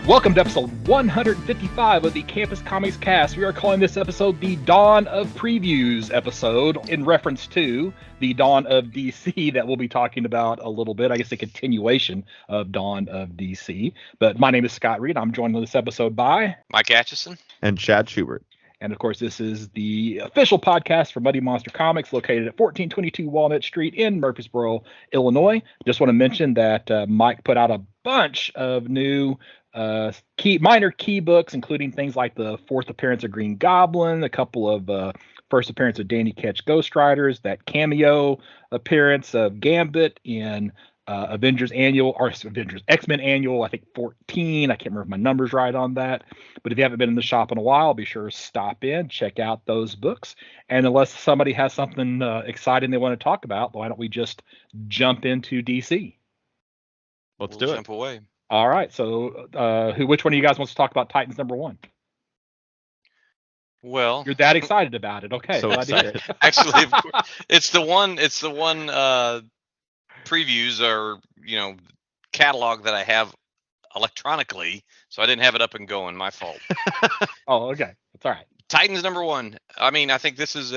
Welcome to episode 155 of the Campus Comics Cast. We are calling this episode the Dawn of Previews episode in reference to the Dawn of DC that we'll be talking about a little bit. I guess a continuation of Dawn of DC. But my name is Scott Reed. I'm joined on this episode by Mike Atchison and Chad Schubert. And of course, this is the official podcast for Muddy Monster Comics, located at 1422 Walnut Street in Murfreesboro, Illinois. Just want to mention that Mike put out a bunch of new minor key books, including things like the fourth appearance of Green Goblin, a couple of first appearance of Danny Ketch Ghost Riders, that cameo appearance of Gambit in Avengers X-Men Annual, I think 14. I can't remember if my number's right on that. But if you haven't been in the shop in a while, be sure to stop in, check out those books. And unless somebody has something exciting they want to talk about, why don't we just jump into DC? Let's do it. Jump away. All right. So which one of you guys wants to talk about Titans #1? Well, you're that excited about it. Okay. So excited. Actually, of course, it's the one previews or catalog that I have electronically, so I didn't have it up and going. My fault. Oh, okay. That's all right. Titans #1. I mean, I think this is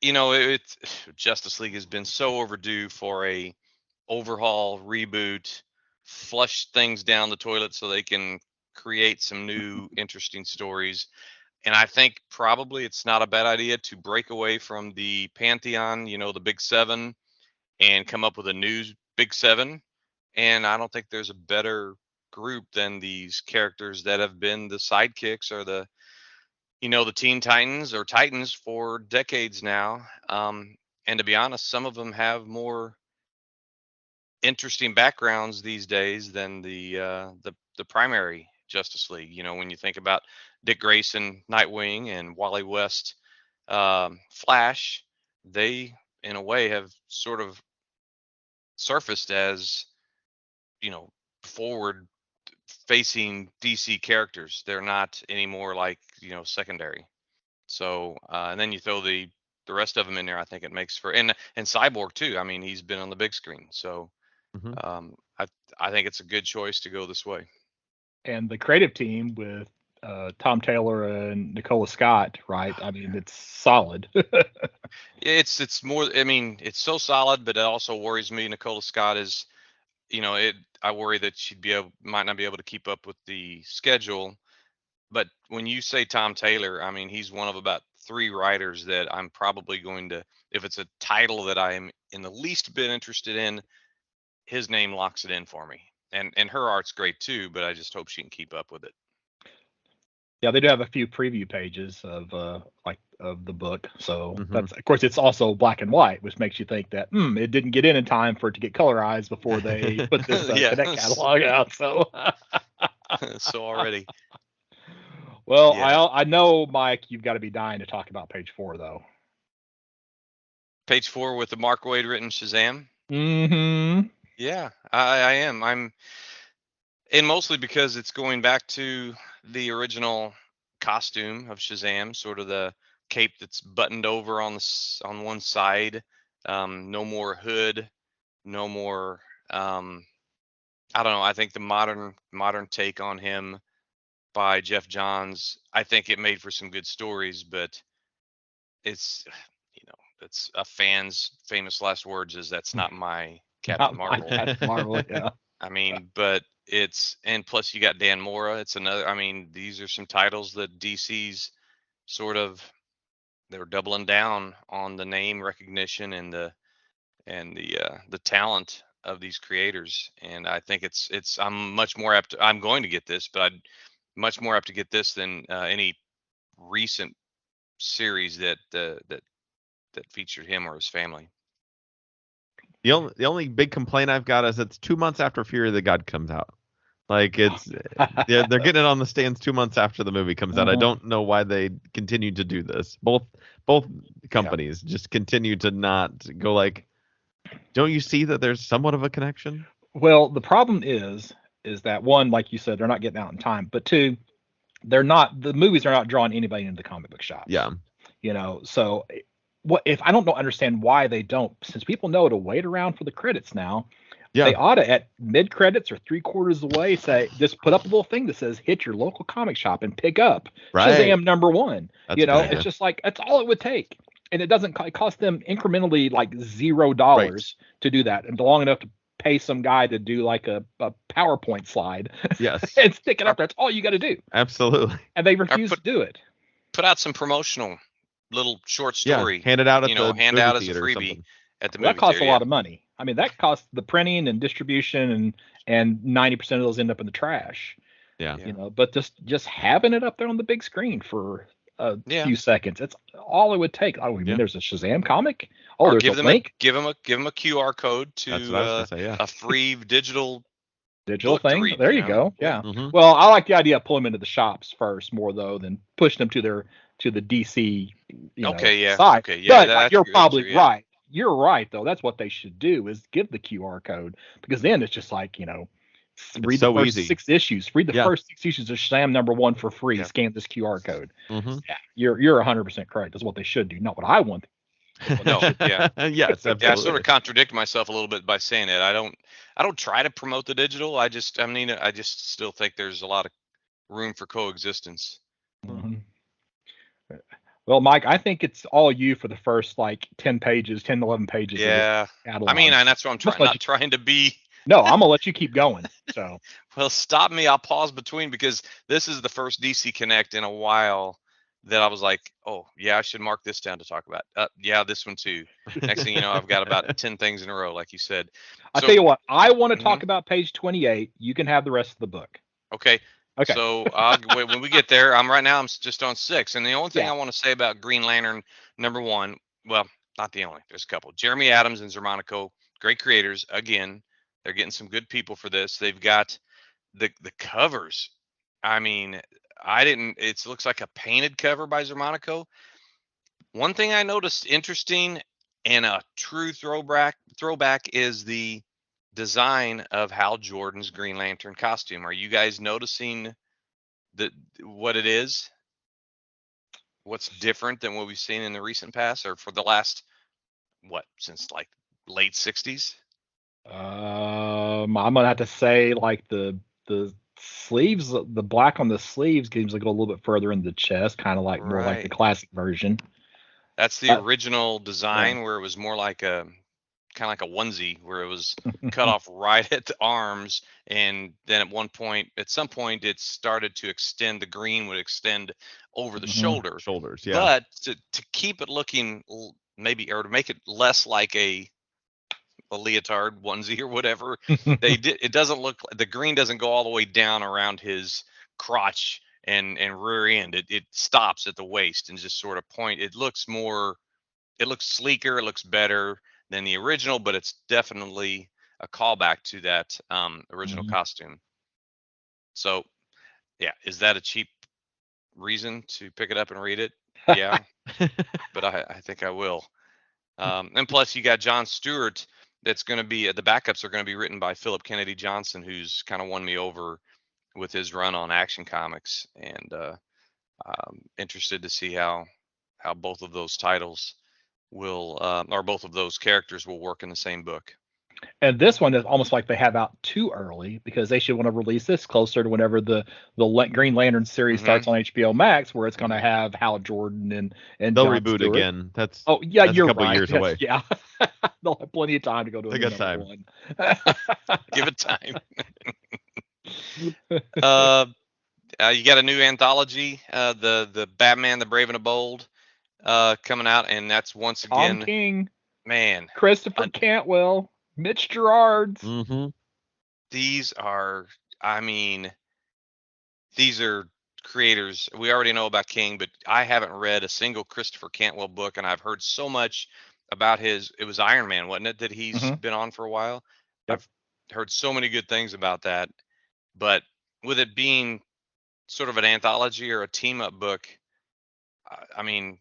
it's Justice League has been so overdue for a overhaul, reboot, flush things down the toilet so they can create some new interesting stories. And I think probably it's not a bad idea to break away from the pantheon, the big seven, and come up with a new big seven. And I don't think there's a better group than these characters that have been the sidekicks or the Teen Titans or Titans for decades now. And to be honest, some of them have more interesting backgrounds these days than the primary Justice League. When you think about Dick Grayson, Nightwing, and Wally West, Flash, they in a way have sort of surfaced as forward facing DC characters. They're not anymore like secondary. So and then you throw the rest of them in there, I think it makes for and Cyborg too. I mean, he's been on the big screen, so I think it's a good choice to go this way. And the creative team with Tom Taylor and Nicola Scott, right? I mean, it's solid. It's more. I mean, it's so solid, but it also worries me. Nicola Scott is, I worry that might not be able to keep up with the schedule. But when you say Tom Taylor, I mean, he's one of about 3 writers that I'm probably going to, if it's a title that I am in the least bit interested in, his name locks it in for me. And her art's great too, but I just hope she can keep up with it. Yeah, they do have a few preview pages of the book. So that's, of course, it's also black and white, which makes you think that it didn't get in time for it to get colorized before they put this Connect catalog out. So so already. Well, yeah. I know, Mike, you've got to be dying to talk about page 4, though. Page 4 with the Mark Waid written Shazam. Mm-hmm. Yeah, I am. And mostly because it's going back to the original costume of Shazam, sort of the cape that's buttoned over on one side. No more hood, no more. I don't know. I think the modern take on him by Jeff Johns, I think it made for some good stories, but it's it's a fan's famous last words is that's not my Captain Marvel. Captain Marvel, yeah. I mean, but and plus you got Dan Mora. It's another. I mean, these are some titles that DC's they're doubling down on the name recognition and the talent of these creators. And I think I'm much more apt. I'm going to get this, but I'm much more apt to get this than any recent series that featured him or his family. The only big complaint I've got is it's 2 months after Fury of the God comes out. Like they're getting it on the stands 2 months after the movie comes out. I don't know why they continue to do this. Both companies just continue to not go like, don't you see that there's somewhat of a connection? Well, the problem is that one, like you said, they're not getting out in time, but two, the movies are not drawing anybody into the comic book shops. Yeah. So what if I don't understand why they don't, since people know to wait around for the credits now. Yeah. They ought to, at mid credits or 3/4 of the way, say, just put up a little thing that says hit your local comic shop and pick up Shazam #1. That's it's just like that's all it would take. And it doesn't cost them incrementally like $0 to do that, and long enough to pay some guy to do like a PowerPoint slide. Yes. And stick it up there. That's all you got to do. Absolutely. And they refuse to do it. Put out some promotional little short story. Hand it out at the hand out as a freebie at the movie. That costs a lot of money. I mean, that costs the printing and distribution, and 90% of those end up in the trash. Yeah. But just having it up there on the big screen for a few seconds, it's all it would take. There's a Shazam comic. Oh, there's a link. Give them a QR code to That's what I was gonna say, a free digital thing. Read, there you go. Yeah. Mm-hmm. Well, I like the idea of pulling them into the shops first more though than pushing them to the DC side. Okay, yeah. But you're probably right. You're right though. That's what they should do is give the QR code, because then it's just like, read the first 6 issues. Read the first 6 issues of Shazam #1 for free. Yeah. Scan this QR code. Mm-hmm. Yeah, you're 100% correct. That's what they should do. Not what I want. No, yeah. Yes, absolutely. Yeah, I sort of contradict myself a little bit by saying it. I don't try to promote the digital. I just still think there's a lot of room for coexistence. Mm-hmm. Well, Mike, I think it's all you for the first 10 pages, 10 to 11 pages. Yeah. I mean, and that's what I'm trying to be. No, I'm gonna let you keep going. So. Well, stop me. I'll pause between, because this is the first DC Connect in a while that I was like, oh yeah, I should mark this down to talk about. Yeah, this one too. Next thing you know, I've got about 10 things in a row, like you said. I'll tell you what, I want to talk about page 28. You can have the rest of the book. Okay. So when we get there, I'm just on 6. And the only thing I want to say about Green Lantern #1, well, not the only, there's a couple. Jeremy Adams and Xermanico, great creators. Again, they're getting some good people for this. They've got the covers. I mean, it looks like a painted cover by Xermanico. One thing I noticed interesting and a true throwback is the design of Hal Jordan's Green Lantern costume. Are you guys noticing what it is? What's different than what we've seen in the recent past, or for the last since late 60s? I'm gonna have to say the sleeves, the black on the sleeves gives go a little bit further in the chest, kind of more like the classic version. That's the original design, where it was more like a kind of like a onesie, where it was cut off right at the arms, and then at some point it started to extend. The green would extend over the shoulders. Yeah. But to keep it looking or to make it less like a leotard onesie or whatever, it doesn't look, the green doesn't go all the way down around his crotch and rear end. It stops at the waist and just sort of it looks sleeker, it looks better than the original, but it's definitely a callback to that original costume. So yeah, is that a cheap reason to pick it up and read it? Yeah. But I think I will. And plus you got John Stewart. That's going to be, the backups are going to be written by Philip Kennedy Johnson, who's kind of won me over with his run on Action Comics, and interested to see how both of those titles will, or both of those characters will work in the same book. And this one is almost like they have out too early, because they should want to release this closer to whenever the Green Lantern series starts on HBO Max, where it's going to have Hal Jordan and they'll John reboot Stewart. Again. That's you're a couple right. years away. Yeah, they'll have plenty of time to go to a good time. One. Give it time. You got a new anthology, the Batman, the Brave and the Bold, coming out, and that's once again Tom King, man, Christopher Cantwell, Mitch Gerards. Mm-hmm. These are creators. We already know about King, but I haven't read a single Christopher Cantwell book, and I've heard so much about it was Iron Man, wasn't it, that he's been on for a while? Yep. I've heard so many good things about that. But with it being sort of an anthology or a team up book, I mean,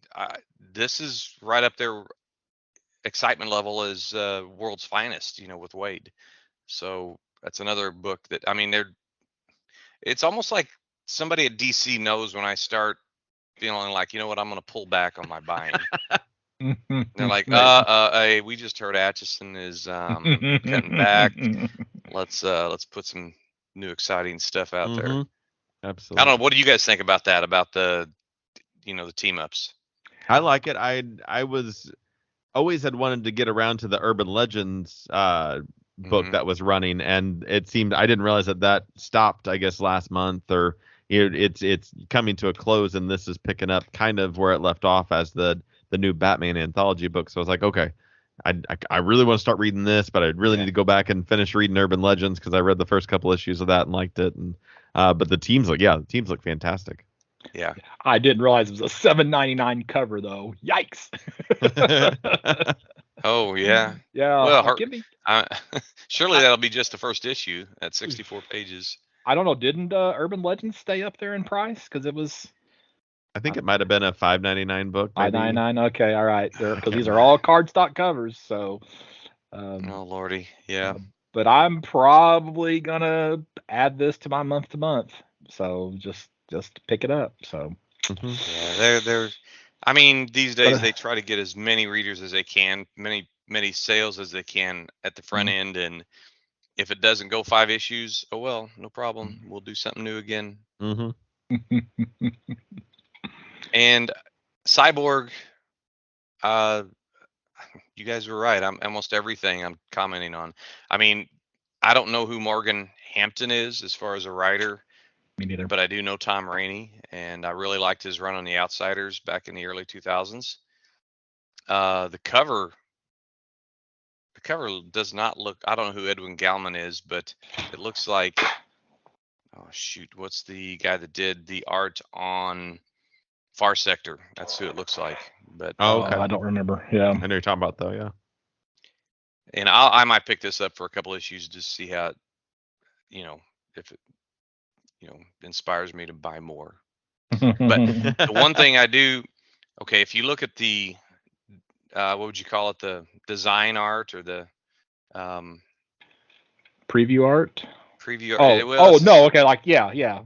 this is right up there excitement level as World's Finest, with Wade. So that's another book that, I mean, it's almost like somebody at DC knows when I start feeling like, you know what, I'm going to pull back on my buying. They're like, hey, we just heard Atchison is cutting back. Let's put some new exciting stuff out there. Absolutely. I don't know. What do you guys think about that? About the team ups? I like it. I was always had wanted to get around to the Urban Legends book that was running, and it seemed I didn't realize that stopped, I guess, last month, or it's coming to a close, and this is picking up kind of where it left off as the new Batman anthology book. So I was like, okay, I really want to start reading this, but I really need to go back and finish reading Urban Legends because I read the first couple issues of that and liked it. And but the teams look fantastic. Yeah, I didn't realize it was a $7.99 cover though. Yikes! Oh yeah. Yeah. Well, give me. Surely that'll be just the first issue at 64 pages. I don't know. Didn't Urban Legends stay up there in price? Because it was. I think it might have been a $5.99 book. $5.99. Okay, all right. Because these are all cardstock covers. So. Oh lordy, yeah. But I'm probably gonna add this to my month to month. So just pick it up. So. Yeah, they're. I mean, these days they try to get as many readers as they can, many sales as they can at the front end, and if it doesn't go 5 issues, oh well, no problem. We'll do something new again. And Cyborg, you guys were right. I'm almost everything I'm commenting on. I mean, I don't know who Morgan Hampton is as far as a writer. Me neither. But I do know Tom Rainey, and I really liked his run on The Outsiders back in the early 2000s. The cover does not look. I don't know who Edwin Gallman is, but it looks like. Oh shoot! What's the guy that did the art on Far Sector? That's who it looks like. But okay. I don't remember. Yeah. I know you're talking about though. Yeah. And I might pick this up for a couple issues to see how, if it, inspires me to buy more. But the one thing I do, okay, if you look at the, what would you call it, the design art or the preview art? Preview art. Oh no, okay, like yeah. Yeah,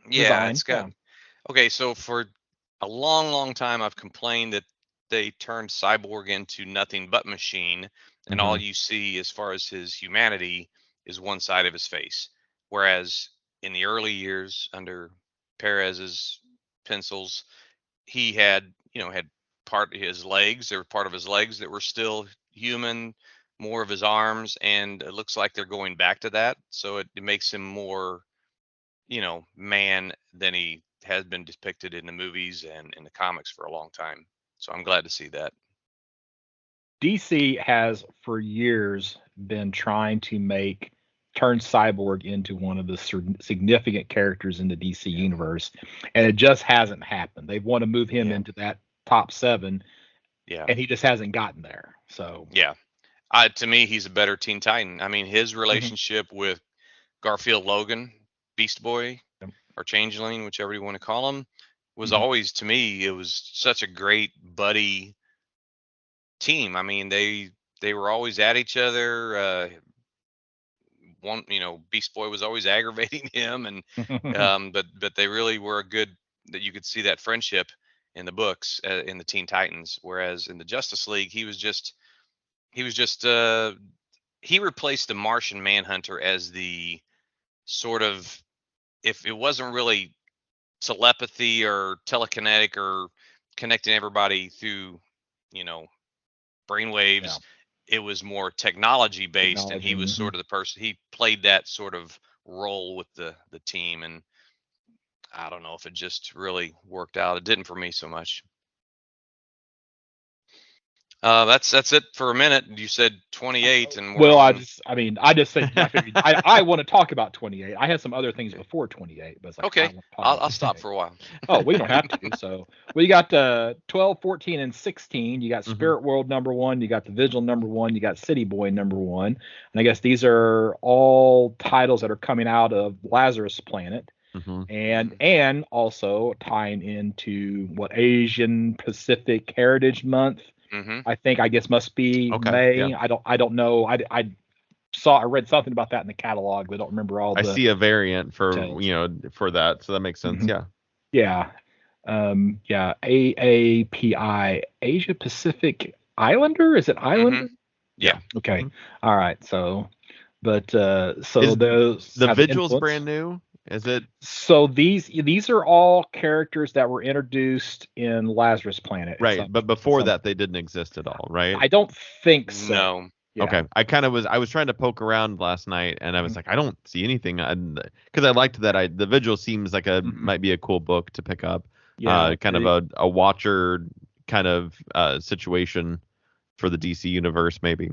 design, it's got. Yeah. Okay, so for a long time, I've complained that they turned Cyborg into nothing but machine, and all you see as far as his humanity is one side of his face, whereas in the early years under Perez's pencils, he had part of his legs or part of his legs that were still human, more of his arms, and it looks like they're going back to that. So it makes him more, man than he has been depicted in the movies and in the comics for a long time. So I'm glad to see that. DC has for years been trying to turn Cyborg into one of the significant characters in the DC universe, and it just hasn't happened. They want to move him into that top 7, and he just hasn't gotten there. So to me, he's a better Teen Titan. I mean, his relationship with Garfield Logan, Beast Boy, or Changeling, whichever you want to call him, was always, to me, it was such a great buddy team. I mean, they were always at each other. Beast Boy was always aggravating him, and but they really were a good, that you could see that friendship in the books in the Teen Titans. Whereas in the Justice League, he replaced the Martian Manhunter as the sort of, if it wasn't really telepathy or telekinetic or connecting everybody through, brainwaves, it was more technology based, and he was sort of the person, he played that sort of role with the team, and I don't know if it just really worked out. It didn't for me so much. That's it for a minute. You said 28, and Well, I on. just think I figured I want to talk about 28. I had some other things before 28, but it's like I Okay, want to talk about I'll stop 28. for a while. Oh, we don't have to. So we got 12, 14, and 16. You got Mhm. Spirit World #1. You got The Vigil #1. You got City Boy #1. And I guess these are all titles that are coming out of Lazarus Planet, Mhm. and also tying into what Asian Pacific Heritage Month. Mm-hmm. I guess must be Okay, May. yeah. I don't know. I read something about that in the catalog, but I don't remember all I the see a variant for details. for that, so that makes sense. Mhm. Yeah. Yeah. Yeah, AAPI, Asia Pacific Islander? Is it Islander? Yeah. Okay. Mhm. All right. So, but so Is those The have Vigil's influence. brand new. Is it? So these are all characters that were introduced in Lazarus Planet. Right, but before that they didn't exist at all, right? I don't think so. No. Yeah. Okay. I was trying to poke around last night, and I was Mhm. like, I don't see anything, because I liked that. The Vigil seems like Mhm. might be a cool book to pick up. Yeah. Kind of a Watcher kind of situation for the DC universe, maybe.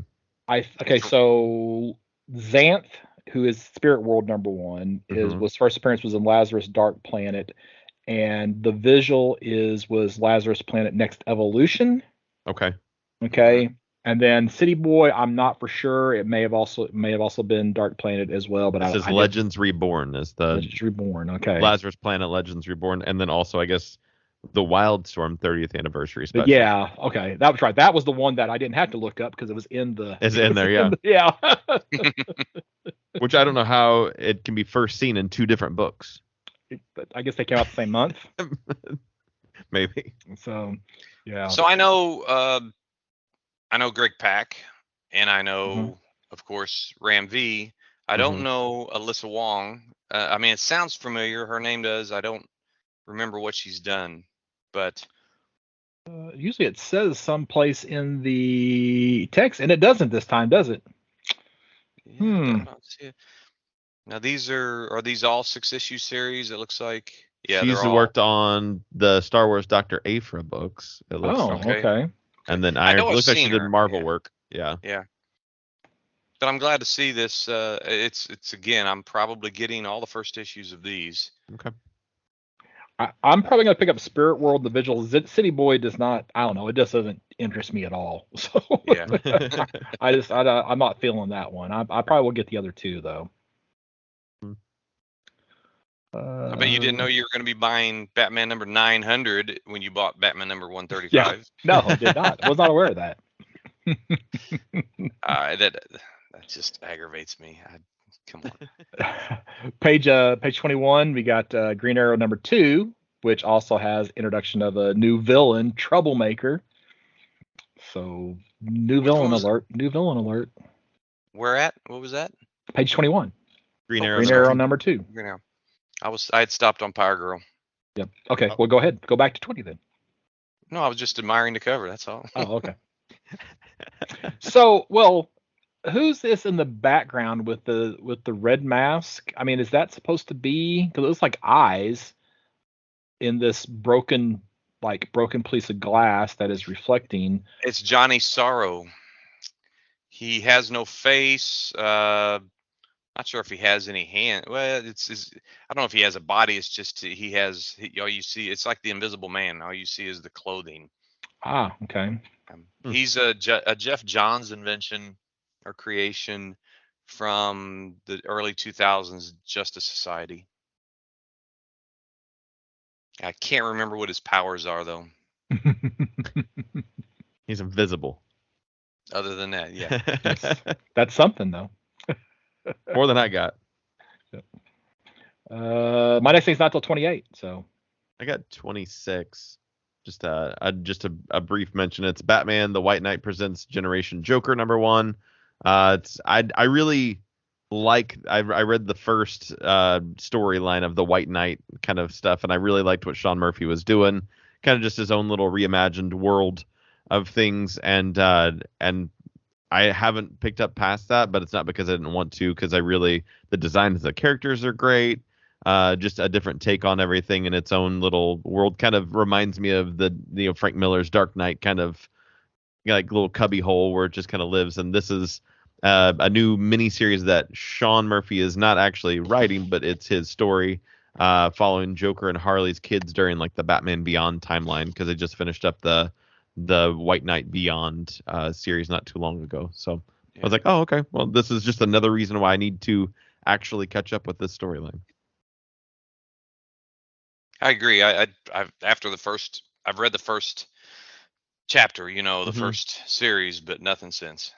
So Xanth, who is Spirit World #1, Mhm. was first appearance was in Lazarus Dark Planet, and the Vigil was Lazarus Planet Next Evolution. Okay. Okay. And then City Boy, I'm not for sure. It may have also been Dark Planet as well, but This is I Legends Reborn, is the Legends Reborn. Okay. Lazarus Planet Legends Reborn, and then also I guess the Wildstorm 30th anniversary But special. yeah, okay, that was right. That was the one that I didn't have to look up because it was in the. It's in there, yeah. Yeah. Which I don't know how it can be first seen in two different books. But I guess they came out the same month. Maybe. So, yeah. So I know Greg Pak, and I know, of course, Ram V. I don't know Alyssa Wong. I mean, it sounds familiar. Her name does. I don't remember what she's done, but Usually it says someplace in the text, and it doesn't this time, does it? yeah, I don't see it. Now are these all 6-issue series? It looks like. Yeah, She's they're all. worked on the Star Wars Dr. Aphra books. It looks Oh, like. okay. And then I know I've looks like she seen did her, Marvel yeah. work. Yeah. Yeah. But I'm glad to see this. It's again, I'm probably getting all the first issues of these. Okay. I'm probably gonna pick up Spirit World. The Vigil City Boy does not. I don't know. It just doesn't interest me at all. So Yeah. I'm not feeling that one. I probably will get the other two though. I bet you didn't know you were going to be buying Batman number 900 when you bought Batman number 135. Yeah. No, I did not. I was not aware of that. That just aggravates me. Come on. Page 21, we got Green Arrow #2, which also has introduction of a new villain, Troublemaker. So new villain alert. Where at? What was that? Page 21. Green Arrow. Green Arrow #2. Green Arrow. I had stopped on Power Girl. Yep. Okay. Well, go ahead. Go back to 20 then. No, I was just admiring the cover. That's all. Oh, okay. So, well, who's this in the background with the red mask? I mean, is that supposed to be? Because it looks like eyes in this broken piece of glass that is reflecting. It's Johnny Sorrow. He has no face. Not sure if he has any hand. Well, I don't know if he has a body. It's just all you see. It's like the Invisible Man. All you see is the clothing. Ah, okay. He's a Jeff Johns invention or creation from the early 2000s Justice Society. I can't remember what his powers are though. He's invisible. Other than that, yeah. That's something though. More than I got. My next thing's not till 28, so I got 26. Just a brief mention. It's Batman: The White Knight presents Generation Joker #1. I really like. I read the first storyline of the White Knight kind of stuff, and I really liked what Sean Murphy was doing. Kind of just his own little reimagined world of things, and I haven't picked up past that, but it's not because I didn't want to, because the designs of the characters are great. Just a different take on everything in its own little world. Kind of reminds me of the Frank Miller's Dark Knight kind of like little cubby hole where it just kind of lives. And this is a new mini series that Sean Murphy is not actually writing, but it's his story following Joker and Harley's kids during like the Batman Beyond timeline, because they just finished up the White Knight Beyond series not too long ago. So I was like, oh, okay. Well, this is just another reason why I need to actually catch up with this storyline. I agree. I've read the first chapter, the first series, but nothing since.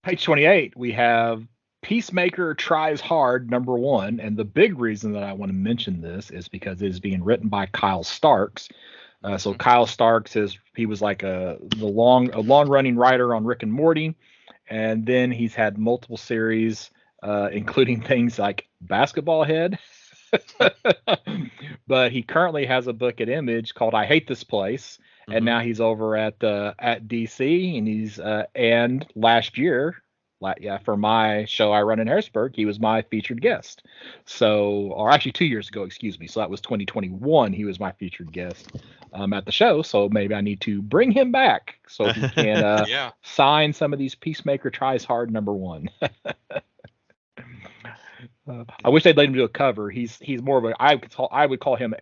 Page 28, we have Peacemaker Tries Hard, #1. And the big reason that I want to mention this is because it is being written by Kyle Starks. So Kyle Starks he was like a long running writer on Rick and Morty. And then he's had multiple series, including things like Basketball Head. But he currently has a book at Image called I Hate This Place. And now he's over at DC, and and last year, for my show I run in Harrisburg, he was my featured guest. So, or actually 2 years ago, excuse me. So that was 2021. He was my featured guest at the show. So maybe I need to bring him back so he can sign some of these Peacemaker Tries Hard #1. I wish they'd let him do a cover. He's more of I would call him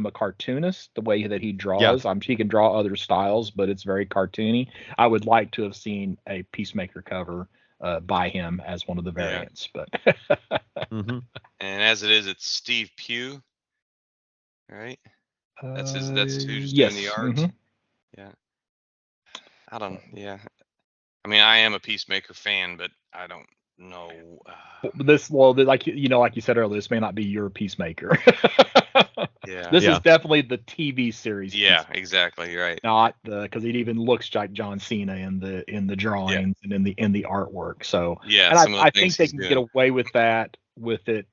a cartoonist, the way that he draws. Yeah. He can draw other styles, but it's very cartoony. I would like to have seen a Peacemaker cover by him as one of the variants. But and as it is, it's Steve Pugh, right? That's who's doing the art. Yeah. I don't. Yeah. I mean, I am a Peacemaker fan, but I don't know. Like you said earlier, this may not be your Peacemaker. This is definitely the TV series. Yeah, exactly. You're right. Not because it even looks like John Cena in the drawings and in the artwork. So and I think they can get away with that with it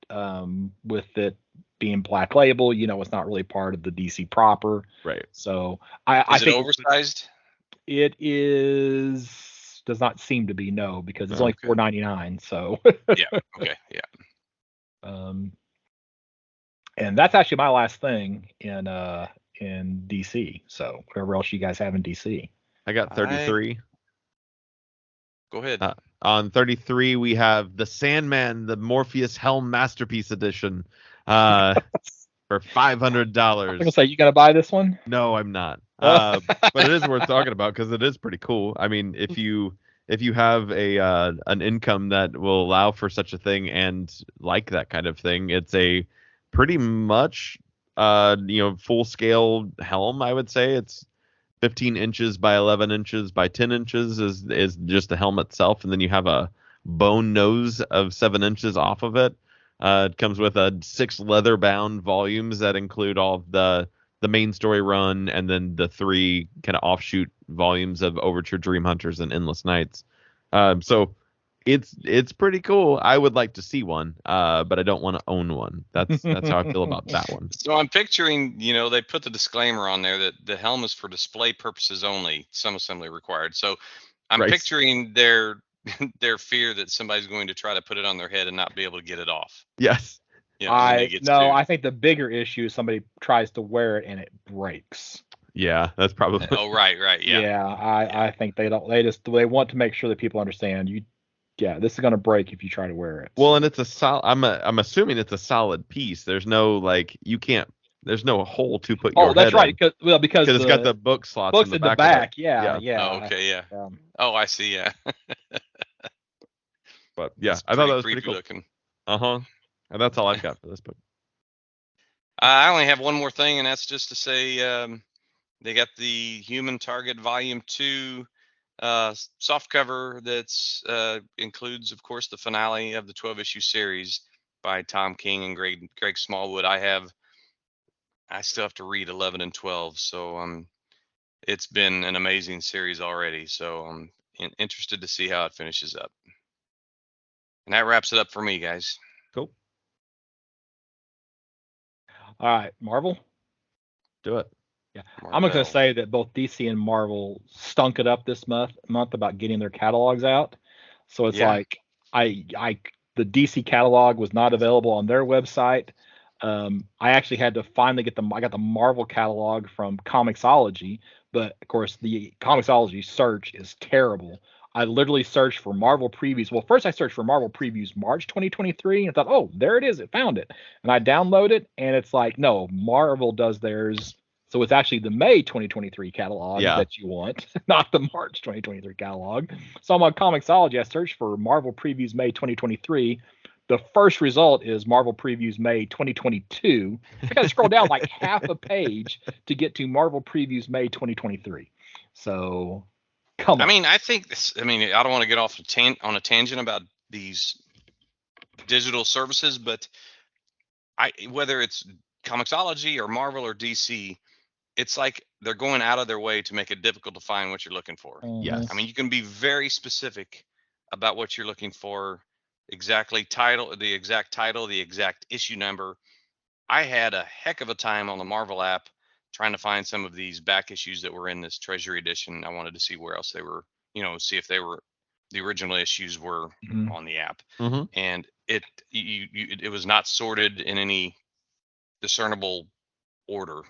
being Black Label. It's not really part of the DC proper. Right. So I think it oversized? It does not seem to be, no, because it's only $4.99. So Okay. And that's actually my last thing in DC. So whatever else you guys have in DC. I got 33. Go ahead. On 33, we have the Sandman, the Morpheus Helm Masterpiece Edition, for $500. I'm gonna say, you gonna buy this one? No, I'm not. But it is worth talking about because it is pretty cool. I mean, if you have an income that will allow for such a thing and like that kind of thing, it's a pretty much full scale helm. I would say it's 15 inches by 11 inches by 10 inches is just the helm itself, and then you have a bone nose of 7 inches off of it. It comes with 6 leather bound volumes that include all of the main story run and then the 3 kind of offshoot volumes of Overture, Dream Hunters, and Endless Nights. So it's pretty cool. I would like to see one, but I don't want to own one. That's how I feel about that one. So I'm picturing, they put the disclaimer on there that the helm is for display purposes only, some assembly required. So I'm picturing their fear that somebody's going to try to put it on their head and not be able to get it off. Yes. I think the bigger issue is somebody tries to wear it and it breaks. Yeah, that's probably. Oh, right, yeah. I think they want to make sure that people understand this is going to break if you try to wear it. Well, and it's a solid. I'm assuming it's a solid piece. There's no there's no hole to put your head in. Oh, that's right. Because it's got the book slots books in the back. Yeah. Oh, okay, yeah. Oh, I see. Yeah. But yeah, I thought that was pretty cool. Looking. And that's all I've got for this book. I only have one more thing, and that's just to say they got the Human Target Volume 2 softcover that's includes, of course, the finale of the 12-issue series by Tom King and Greg Smallwood. I still have to read 11 and 12, so it's been an amazing series already. So I'm interested to see how it finishes up. And that wraps it up for me, guys. Cool. All right, Marvel. Do it. Yeah, Marvel. I'm going to say that both DC and Marvel stunk it up this month about getting their catalogs out. So it's like the DC catalog was not available on their website. I actually had to finally get I got the Marvel catalog from Comixology, but of course the Comixology search is terrible. I literally searched for Marvel previews. Well, first I searched for Marvel previews March 2023 and thought, oh, there it is. It found it. And I download it and it's like, no, Marvel does theirs. So it's actually the May 2023 catalog that you want, not the March 2023 catalog. So I'm on Comixology. I searched for Marvel previews May 2023. The first result is Marvel previews May 2022. I got to scroll down like half a page to get to Marvel previews May 2023. So come on. I mean, I think this. I mean, I don't want to get off on a tangent about these digital services, but whether it's Comixology or Marvel or DC, it's like they're going out of their way to make it difficult to find what you're looking for. Yes. I mean, you can be very specific about what you're looking for. Exactly the exact title, the exact issue number. I had a heck of a time on the Marvel app trying to find some of these back issues that were in this Treasury edition. I wanted to see where else they were, see if they were the original issues were on the app. And it was not sorted in any discernible order.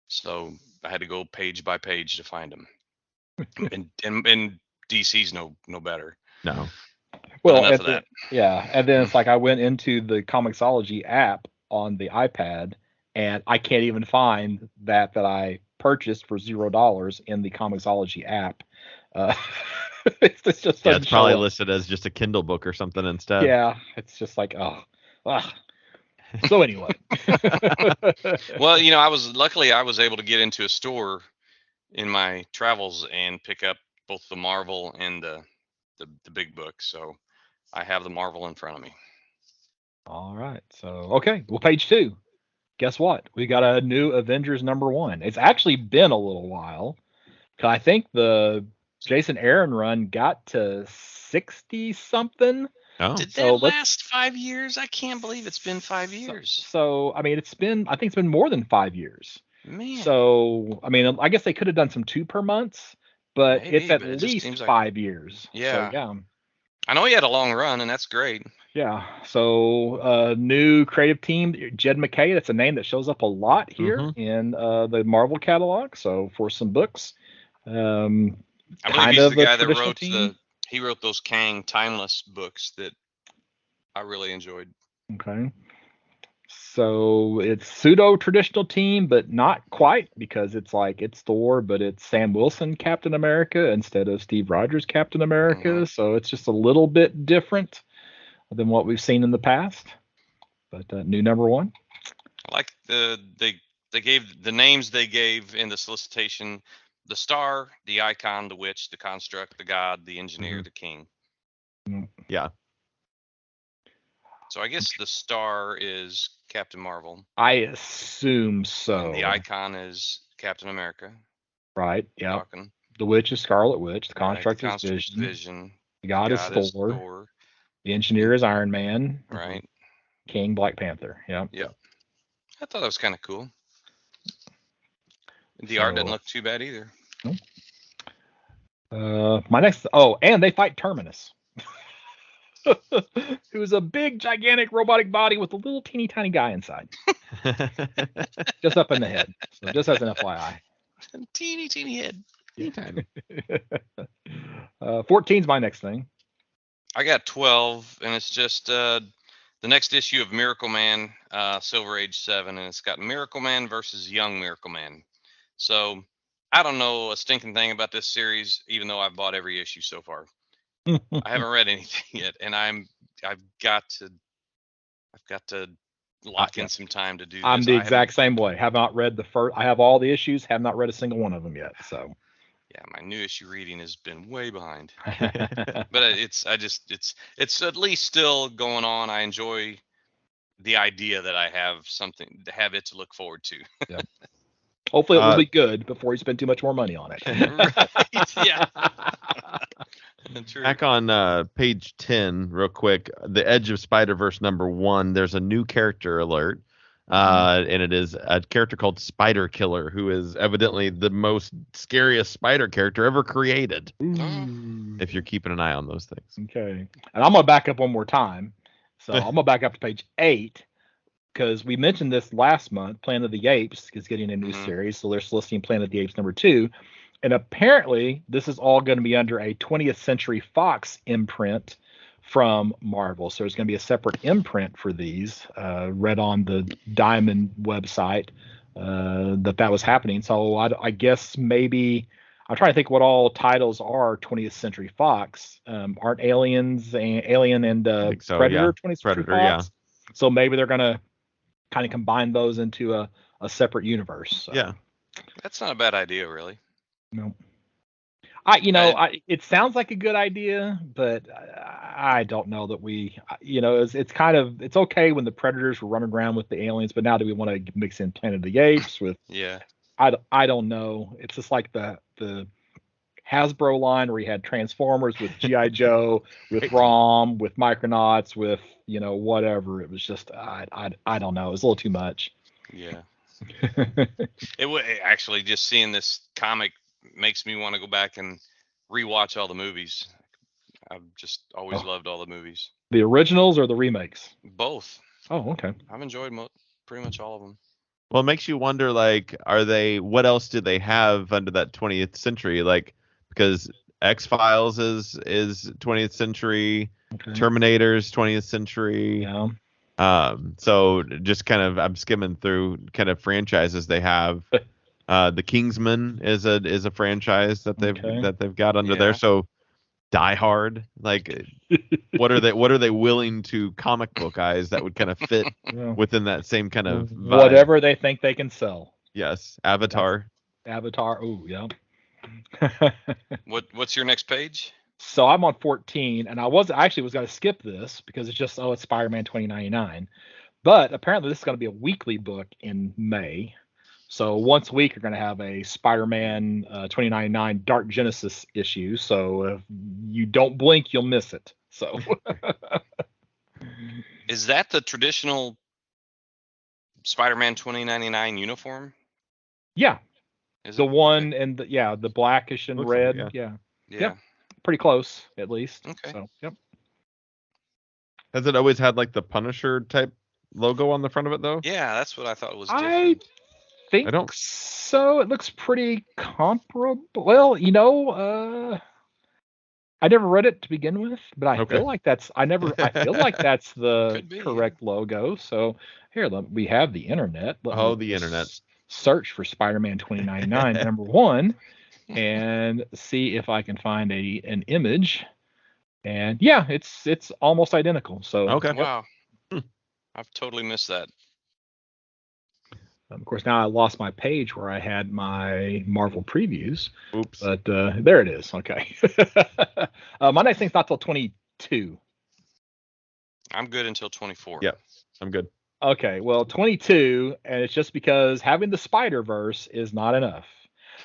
So I had to go page by page to find them. and DC's no better. No. Well, and then it's like I went into the Comixology app on the iPad, and I can't even find that I purchased for $0 in the Comixology app. It's just it's probably listed as just a Kindle book or something instead. Yeah, it's just like So anyway, well, I was able to get into a store in my travels and pick up both the Marvel and the big book. So I have the Marvel in front of me. All right. So, okay. Well, page 2. Guess what? We got a new Avengers #1. It's actually been a little while. I think the Jason Aaron run got to 60 something. Oh. Did that last 5 years? I can't believe it's been 5 years. So I mean, I think it's been more than 5 years. Man. So, I mean, I guess they could have done some 2 per month, but it's at least 5 years. Yeah. So, yeah. I know he had a long run, and that's great. Yeah. So, new creative team, Jed MacKay. That's a name that shows up a lot here in the Marvel catalog. So, for some books, I believe he's the guy that wrote those Kang Timeless books that I really enjoyed. Okay. So it's pseudo traditional team, but not quite, because it's like it's Thor, but it's Sam Wilson Captain America instead of Steve Rogers Captain America. So it's just a little bit different than what we've seen in the past. But new #1. I like they gave the names they gave in the solicitation: the Star, the Icon, the Witch, the Construct, the God, the Engineer, the King. Yeah. So I guess the Star is Captain Marvel. I assume so. And the Icon is Captain America. Right. Yeah. The Witch is Scarlet Witch. The Construct is Vision. The God is Thor. The Engineer is Iron Man. Right. King, Black Panther. Yeah. Yeah. I thought that was kind of cool. The art didn't look too bad either. My next. Oh, and they fight Terminus. Who's a big, gigantic robotic body with a little teeny tiny guy inside. Just up in the head. So just as an FYI. Teeny head. Tiny. 14's my next thing. I got 12, and it's just the next issue of Miracle Man, Silver Age 7, and it's got Miracle Man versus Young Miracle Man. So I don't know a stinking thing about this series, even though I've bought every issue so far. I haven't read anything yet, and I've got to lock in some time to do this. I'm the exact same way. Have not read the first. I have all the issues. Have not read a single one of them yet. So yeah, my new issue reading has been way behind. But it's at least still going on. I enjoy the idea that I have it to look forward to. Yeah. Hopefully it will be good before you spend too much more money on it. Right. Yeah. Back on page 10, real quick, the Edge of Spider-Verse #1, there's a new character alert, and it is a character called Spider Killer, who is evidently the most scariest spider character ever created. If you're keeping an eye on those things. Okay. And I'm going to back up one more time. So I'm going to back up to page 8. because we mentioned this last month. Planet of the Apes is getting a new Mhm. series, so they're soliciting Planet of the Apes #2, and apparently this is all going to be under a 20th Century Fox imprint from Marvel. So there's going to be a separate imprint for these. Read on the Diamond website that was happening. So I guess maybe I'm trying to think what all titles are 20th Century Fox. Aren't Alien and I think so, Predator yeah. 20th Century Predator, yeah. Fox? So maybe they're gonna kind of combine those into a separate universe. So, Yeah. That's not a bad idea, really. no. It sounds like a good idea, but I don't know that it's kind of, it's okay when the Predators were running around with the aliens, but now do we want to mix in Planet of the Apes with? Yeah. I don't know. It's just like the Hasbro line where you had Transformers with GI Joe, with ROM, with Micronauts, with whatever. It was just I don't know. It was a little too much. Yeah. Actually, just seeing this comic makes me want to go back and rewatch all the movies. I've just always loved all the movies. The originals or the remakes? Both. Oh, okay. I've enjoyed pretty much all of them. Well, it makes you wonder, like, what else do they have under that 20th century? Like, because X-Files is 20th century, Okay. Terminator's 20th century. Yeah. So just kind of, I'm skimming through kind of franchises they have. The Kingsman is a franchise that they've got under there. So Die Hard, like, what are they willing to comic book eyes that would kind of fit within that same kind of vibe? Whatever they think they can sell. Yes, Avatar. Oh, yeah. What's your next page? So I'm on 14, and I actually was going to skip this because it's Spider-Man 2099. But apparently this is going to be a weekly book in May. So once a week you're going to have a Spider-Man 2099 Dark Genesis issue. So if you don't blink, you'll miss it. So is that the traditional Spider-Man 2099 uniform? Yeah. Is the it? one and the blackish and Looks red. like, yeah. Yeah. Yep. Pretty close, at least. Okay. So, yep. Has it always had like the Punisher type logo on the front of it though? Yeah, that's what I thought was I different. think so. It looks pretty comparable. Well, I never read it to begin with, but I feel like that's the Could be, correct logo. So here, we have the internet. The internet. Search for Spider-Man 2099 #1 and see if I can find an image. And yeah, it's almost identical. So okay. Wow. I've totally missed that. Of course, now I lost my page where I had my Marvel previews. Oops. But there it is. Okay. My next thing's not till 22. I'm good until 24. Yeah, I'm good. Okay, well, 22, and it's just because having the Spider-Verse is not enough.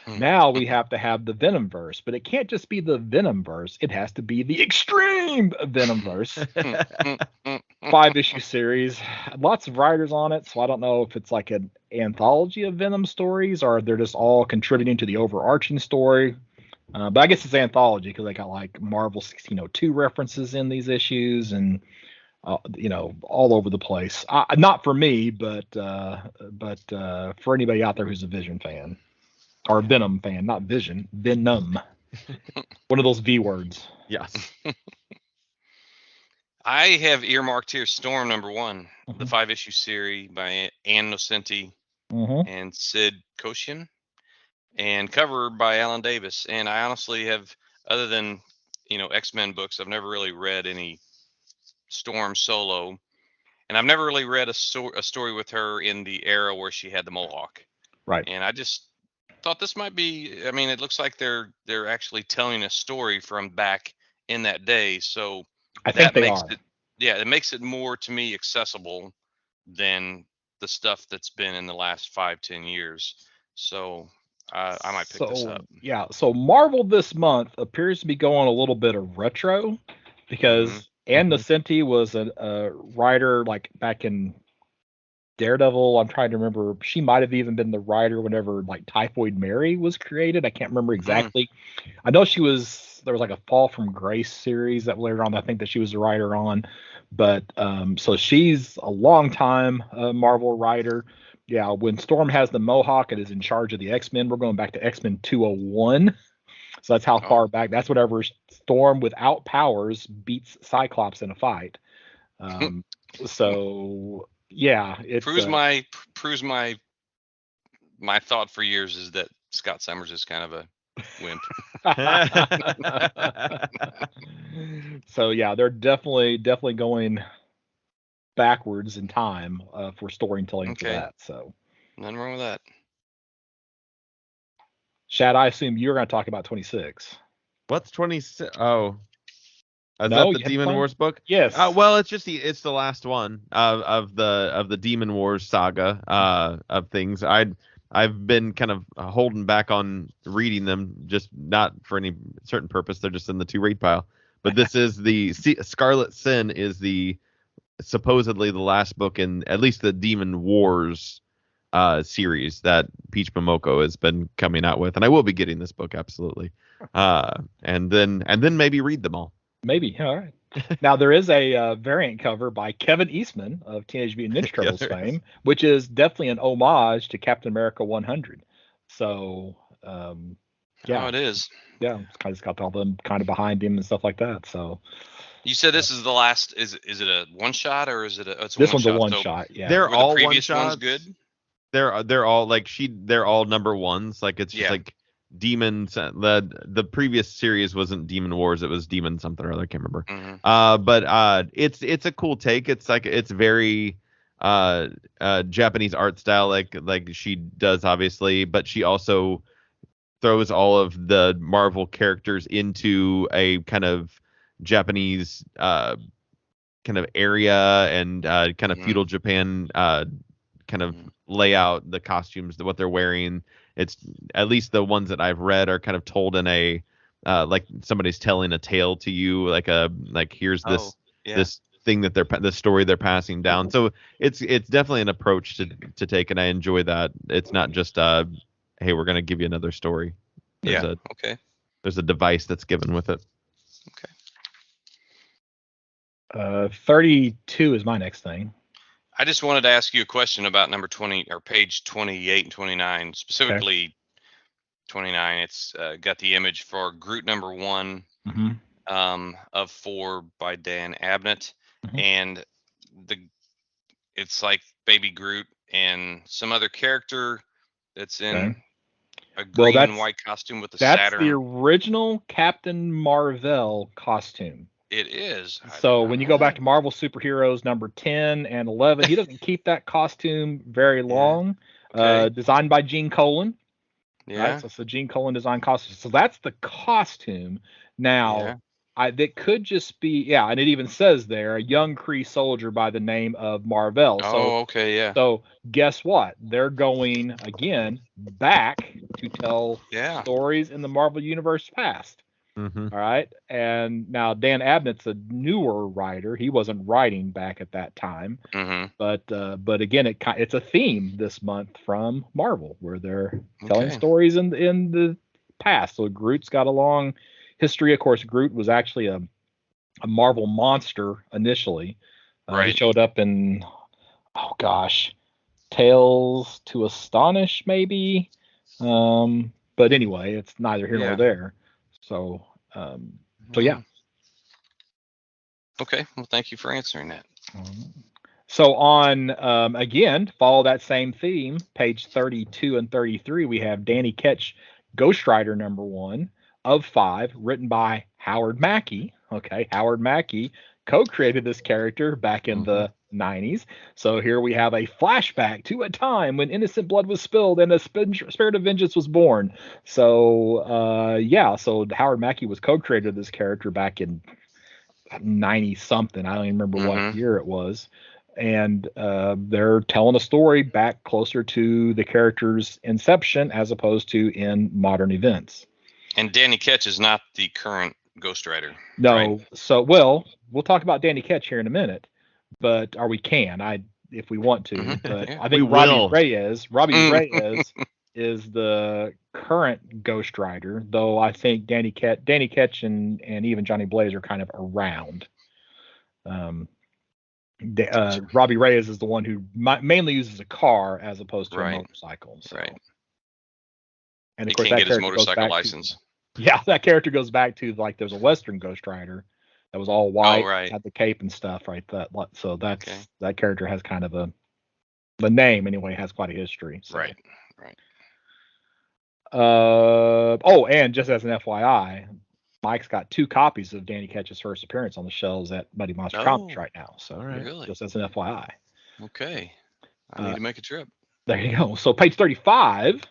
Now we have to have the Venomverse, but it can't just be the Venomverse. It has to be the extreme Venomverse. 5-issue series. Lots of writers on it, so I don't know if it's like an anthology of Venom stories or they're just all contributing to the overarching story. But I guess it's anthology because they got like Marvel 1602 references in these issues and all over the place. Not for me, but for anybody out there who's a Vision fan. Or a Venom fan, not Vision. Venom. One of those V words. Yes. I have earmarked here Storm #1, the 5-issue series by Ann Nocenti and Sid Koshian, and cover by Alan Davis. And I honestly have, other than X-Men books, I've never really read any Storm solo, and I've never really read a story with her in the era where she had the Mohawk. Right. And I just thought this might be. I mean, it looks like they're actually telling a story from back in that day. So I think they makes are. it makes it more to me accessible than the stuff that's been in the last 5-10 years. So I might pick this up. Yeah. So Marvel this month appears to be going a little bit of retro because Ann Nocenti was a writer like back in Daredevil. I'm trying to remember. She might have even been the writer whenever like Typhoid Mary was created. I can't remember exactly. I know there was like a Fall from Grace series that later on I think that she was the writer on. But so she's a long time Marvel writer. Yeah, when Storm has the Mohawk and is in charge of the X-Men, we're going back to X-Men 201. So that's how far back. That's whatever Storm without powers beats Cyclops in a fight. So yeah, it proves my thought for years is that Scott Summers is kind of a wimp. So yeah, they're definitely going backwards in time for storytelling for that. So nothing wrong with that. Shad, I assume you're going to talk about 26. What's 26? Oh, is No, that the Demon Wars book? Yes. Well, it's the last one of the Demon Wars saga of things. I've been kind of holding back on reading them, just not for any certain purpose. They're just in the to read pile. But this is the Scarlet Sin is the supposedly the last book in at least the Demon Wars series that Peach Momoko has been coming out with, and I will be getting this book absolutely. And then maybe read them all. Maybe. All right. Now there is a variant cover by Kevin Eastman of Teenage Mutant Ninja Turtles fame, which is definitely an homage to Captain America 100. So yeah, it is. Yeah, it's got all them kind of behind him and stuff like that. So you said this is the last. Is it a one shot or is it a? This one's a one shot. Yeah, they're all the previous one ones good. They're all like they're all number ones. Like it's just like Demons. The previous series wasn't Demon Wars. It was Demon something or other. I can't remember. Mm-hmm. But it's a cool take. It's like it's very Japanese art style like she does obviously, but she also throws all of the Marvel characters into a kind of Japanese kind of area and kind of feudal Japan kind of layout, the costumes, what they're wearing. It's at least the ones that I've read are kind of told in a like somebody's telling a tale to you, like here's this thing that the story they're passing down. So it's definitely an approach to take, and I enjoy that. It's not just hey, we're gonna give you another story. There's a device that's given with it. Okay. 32 is my next thing. I just wanted to ask you a question about number 20 or page 28 and 29, specifically 29. It's got the image for Groot number 1 of 4 by Dan Abnett, and it's like Baby Groot and some other character that's in a green and white costume with a Saturn. That's the original Captain Marvel costume. It is. So when you go back to Marvel Superheroes number 10 and 11, he doesn't keep that costume very long. Designed by Gene Colan. Yeah. Right? So it's the Gene Colan design costume. So that's the costume. Now, that could just be, and it even says there, a young Kree soldier by the name of Marvel. So guess what? They're going, again, back to tell stories in the Marvel Universe past. All right. And now Dan Abnett's a newer writer. He wasn't writing back at that time. But again, it's a theme this month from Marvel where they're telling stories in the past. So Groot's got a long history. Of course, Groot was actually a Marvel monster initially. He showed up in, Tales to Astonish, maybe. But anyway, it's neither here nor there. So yeah. Okay. Well, thank you for answering that. So on, again, follow that same theme, page 32 and 33, we have Danny Ketch, Ghost Rider number 1 of 5, written by Howard Mackie. Okay. Howard Mackie co-created this character back in the 90s. So here we have a flashback to a time when innocent blood was spilled and a spirit of vengeance was born. So so Howard Mackie was co-creator of this character back in 90 something. I don't even remember what year it was. And they're telling a story back closer to the character's inception as opposed to in modern events. And Danny Ketch is not the current Ghost Rider. No. Right? So, we'll talk about Danny Ketch here in a minute, or we can, if we want to. But I think Robbie Reyes is the current Ghost Rider, though I think Danny Ketch and even Johnny Blaze are kind of around. Robbie Reyes is the one who mainly uses a car as opposed to a Right. motorcycle. So. Right. And He of course, can't that get his character goes motorcycle back license. that character goes back to like there's a Western Ghost Rider that was all Oh, white, right. had the cape and stuff, right? So that's Okay. that character has kind of the name anyway has quite a history. So. Right. Right. Oh, and just as an FYI, Mike's got 2 copies of Danny Ketch's first appearance on the shelves at Muddy Monster Comics Oh, right now. So, really? just as an FYI. Okay. I need to make a trip. There you go. So, page 35,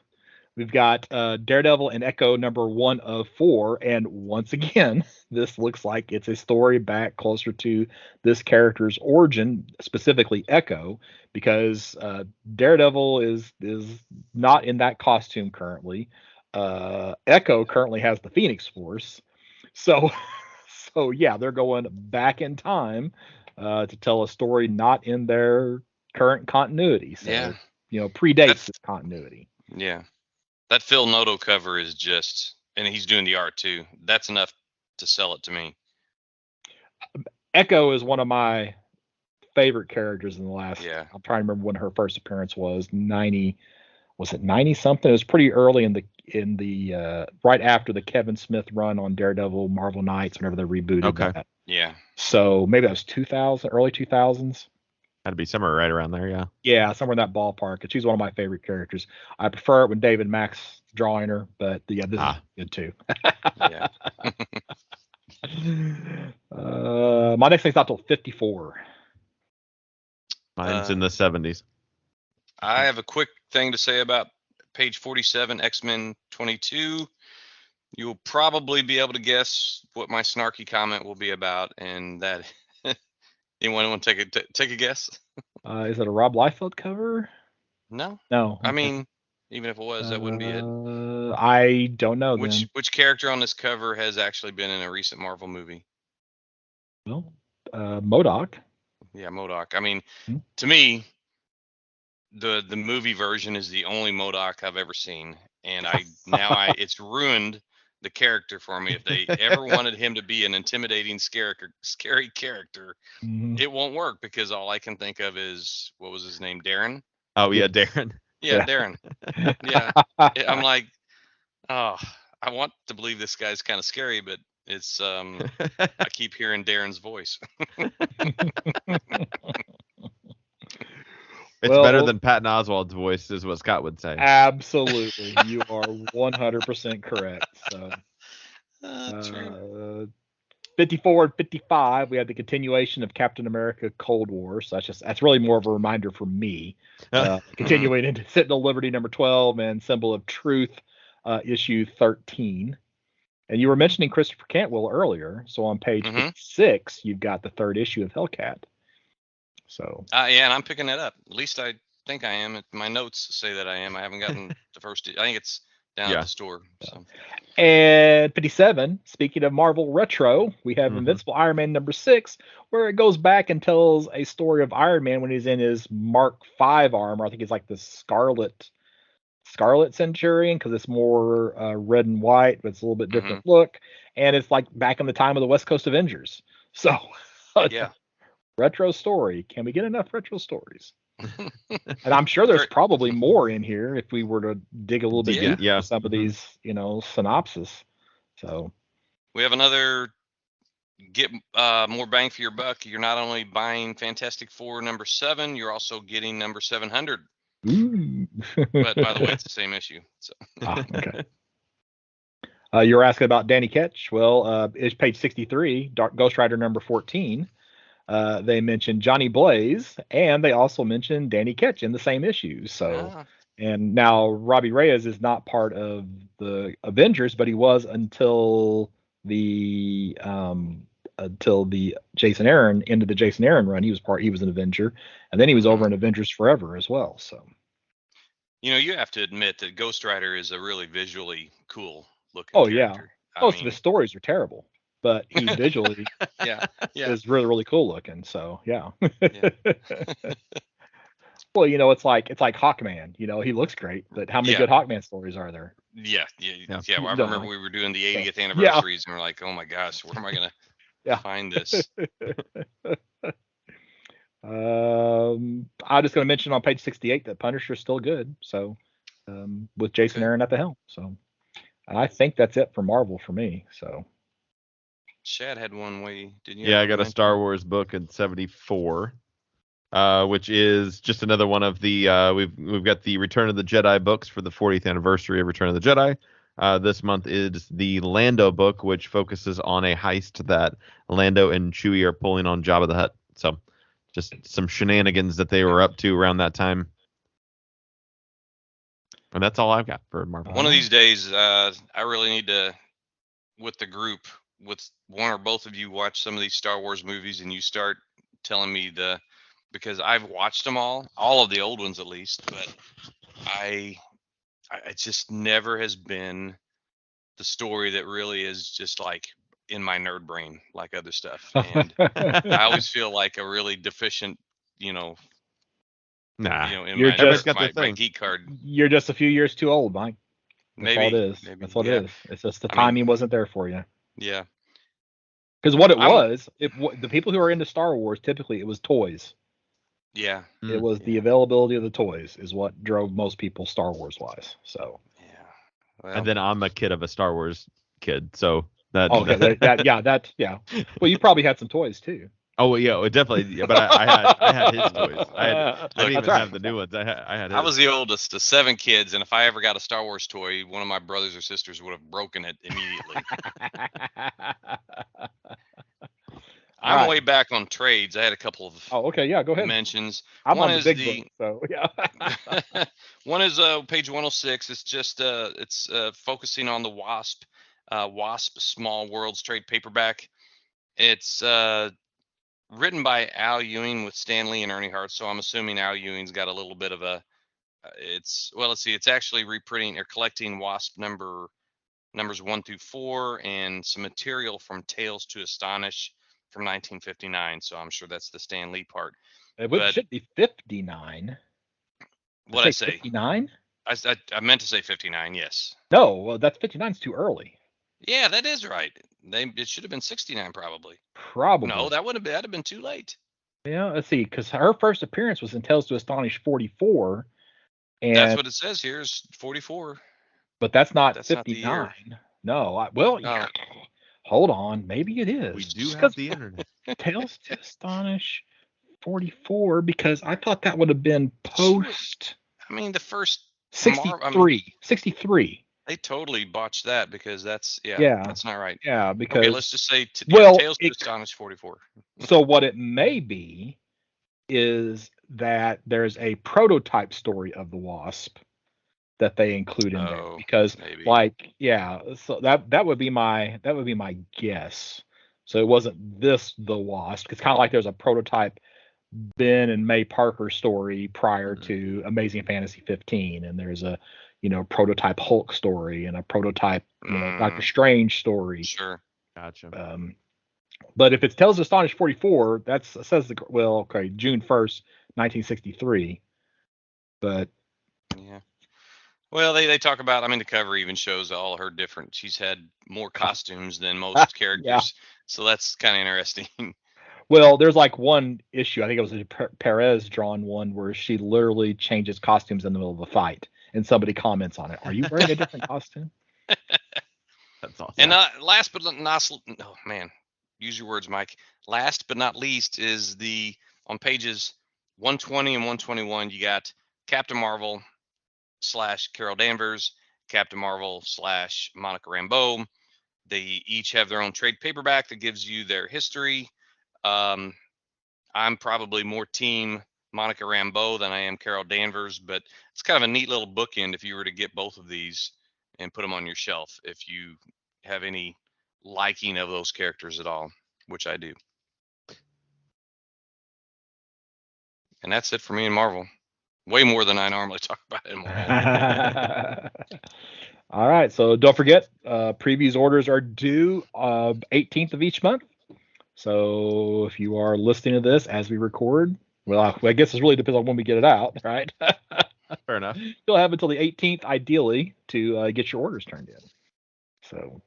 we've got Daredevil and Echo number 1 of 4. And once again, this looks like it's a story back closer to this character's origin, specifically Echo, because Daredevil is not in that costume currently. Echo currently has the Phoenix Force. So yeah, they're going back in time to tell a story not in their current continuity. So, Yeah. predates this continuity. Yeah. That Phil Noto cover is just, and he's doing the art too. That's enough to sell it to me. Echo is one of my favorite characters in the last. Yeah. I'm trying to remember when her first appearance was. 90. Was it 90 something? It was pretty early in the right after the Kevin Smith run on Daredevil Marvel Knights, whenever they rebooted that. Yeah. So maybe that was 2000, early 2000s. That'd be somewhere right around there, yeah. Yeah, somewhere in that ballpark. And she's one of my favorite characters. I prefer it when David Mack's drawing her, but yeah, this is good too. Yeah. My next thing's not till 54. Mine's in the 70s. I have a quick thing to say about page 47, X-Men 22. You'll probably be able to guess what my snarky comment will be about, and that anyone want to take a guess? Is it a Rob Liefeld cover? No. No. I mean, even if it was, that wouldn't be it. I don't know. Which character on this cover has actually been in a recent Marvel movie? Well, MODOK. Yeah, MODOK. I mean, to me, the movie version is the only MODOK I've ever seen, and it's ruined the character for me. If they ever wanted him to be an intimidating, scary character, it won't work, because all I can think of is, what was his name, Darren? Oh yeah, Darren. Yeah, Darren. Yeah, I'm like, oh, I want to believe this guy's kind of scary, but it's I keep hearing Darren's voice. It's better than Patton Oswalt's voice, is what Scott would say. Absolutely. You are 100% correct. So, true. 54 and 55, we have the continuation of Captain America Cold War. So that's really more of a reminder for me. Continuing into Sentinel Liberty number 12 and Symbol of Truth issue 13. And you were mentioning Christopher Cantwell earlier. So on page 6, you've got the 3rd issue of Hellcat. So yeah, and I'm picking that up. At least I think I am. My notes say that I am. I haven't gotten the first. I think it's down at the store. So. And 57, speaking of Marvel Retro, we have Invincible Iron Man number 6, where it goes back and tells a story of Iron Man when he's in his Mark V armor. I think it's like the Scarlet Centurion, because it's more red and white, but it's a little bit different look. And it's like back in the time of the West Coast Avengers. So yeah. Retro story. Can we get enough retro stories? And I'm sure there's probably more in here if we were to dig a little bit deeper into some of these, synopsis. So we have another get more bang for your buck. You're not only buying Fantastic Four number 7, you're also getting number 700. Ooh. But by the way, it's the same issue. So. Okay. You were asking about Danny Ketch. Well, it's page 63, Ghost Rider number 14. They mentioned Johnny Blaze, and they also mentioned Danny Ketch in the same issue. So, and now Robbie Reyes is not part of the Avengers, but he was until the Jason Aaron end of the Jason Aaron run. He was an Avenger, and then he was over in Avengers Forever as well. So, you have to admit that Ghost Rider is a really visually cool looking. Oh character. Yeah, most of his stories are terrible. But he visually is really, really cool looking. So yeah. Well, it's like Hawkman. He looks great, but how many good Hawkman stories are there? Yeah. Well, I remember we were doing the 80th anniversaries, and we're like, oh my gosh, where am I gonna find this? I'm just going to mention on page 68 that Punisher's still good. So, with Jason Okay. Aaron at the helm. So, I think that's it for Marvel for me. So, Chad had one way, didn't you? Yeah, I have got a mention? Star Wars book in 74, which is just another one of the we've got the Return of the Jedi books for the 40th anniversary of Return of the Jedi. This month is the Lando book, which focuses on a heist that Lando and Chewie are pulling on Jabba the Hutt. So, just some shenanigans that they were up to around that time. And that's all I've got for Marvel. One of these days, I really need to, with the group, with one or both of you, watch some of these Star Wars movies, and you start telling me because I've watched them all of the old ones at least, but it just never has been the story that really is just like in my nerd brain like other stuff, and I always feel like a really deficient, Nah, in You're my, just- my geek card. You're just a few years too old, Mike. That's all it is. Maybe, That's what yeah. it is. It's just the timing wasn't there for you. Yeah. Because what it was, the people who are into Star Wars, typically it was toys. Yeah. It was the availability of the toys is what drove most people Star Wars wise. So. Yeah. Well, and then I'm a kid of a Star Wars kid, so that. Okay. Yeah. Well, you probably had some toys too. Oh yeah, definitely. Yeah, but I had his toys. I didn't even right. have the new ones. I had his. I was the oldest of 7 kids, and if I ever got a Star Wars toy, one of my brothers or sisters would have broken it immediately. I'm right. way back on trades. I had a couple of okay. Yeah, go ahead. mentions. I'm one on is the big book, so yeah. one is page 106. It's just it's focusing on the Wasp Small Worlds trade paperback. It's written by Al Ewing with Stan Lee and Ernie Hart, so I'm assuming Al Ewing's got a little bit of a it's actually reprinting or collecting Wasp numbers 1 through 4 and some material from Tales to Astonish from 1959. So I'm sure that's the Stan Lee part. It should be 59. What I say? 59? I meant to say 59. Yes. No, well, that's 59's too early. Yeah, that is right. It should have been 69 probably. Probably. No, that'd have been too late. Yeah, let's see, because her first appearance was in Tales to Astonish 44. And that's what it says here is 44. But that's not 59. No, hold on, maybe it is. We do have the internet. Tales to Astonish 44, because I thought that would have been post. I mean, the first 63. They totally botched that because that's not right. Yeah, because okay, let's just say Tales to Astonish 44. So what it may be is that there's a prototype story of the Wasp that they include in there, because maybe. So that would be my guess. So it wasn't the Wasp. It's kind of like there's a prototype Ben and May Parker story prior to Amazing Fantasy 15, and there's a prototype Hulk story and a prototype Doctor Strange story. Sure, gotcha. But if it tells Astonish 44, says June 1st, 1963. But yeah. Well, they talk about, I mean, the cover even shows all her different, she's had more costumes than most characters. Yeah. So that's kind of interesting. Well, there's like one issue, I think it was a Perez drawn one, where she literally changes costumes in the middle of a fight, and somebody comments on it. Are you wearing a different costume? That's awesome. And last but not, oh man, use your words, Mike. Last but not least is on pages 120 and 121, you got Captain Marvel / Carol Danvers, Captain Marvel / Monica Rambeau. They each have their own trade paperback that gives you their history. I'm probably more team Monica Rambeau than I am Carol Danvers, but it's kind of a neat little bookend if you were to get both of these and put them on your shelf if you have any liking of those characters at all, which I do. And that's it for me and Marvel. Way more than I normally talk about in Marvel. All right, so don't forget, previews orders are due 18th of each month. So if you are listening to this as we record, well, I guess it really depends on when we get it out, right? Fair enough. You'll have until the 18th, ideally, to get your orders turned in. So,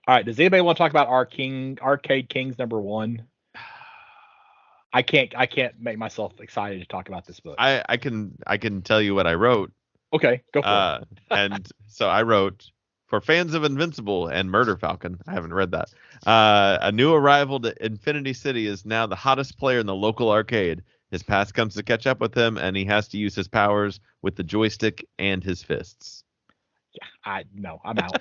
all right, does anybody want to talk about Arcade Kings #1? I can't make myself excited to talk about this book. I can tell you what I wrote. Okay, go for it. And so I wrote, for fans of Invincible and Murder Falcon, I haven't read that. A new arrival to Infinity City is now the hottest player in the local arcade. His past comes to catch up with him, and he has to use his powers with the joystick and his fists. Yeah, I'm out.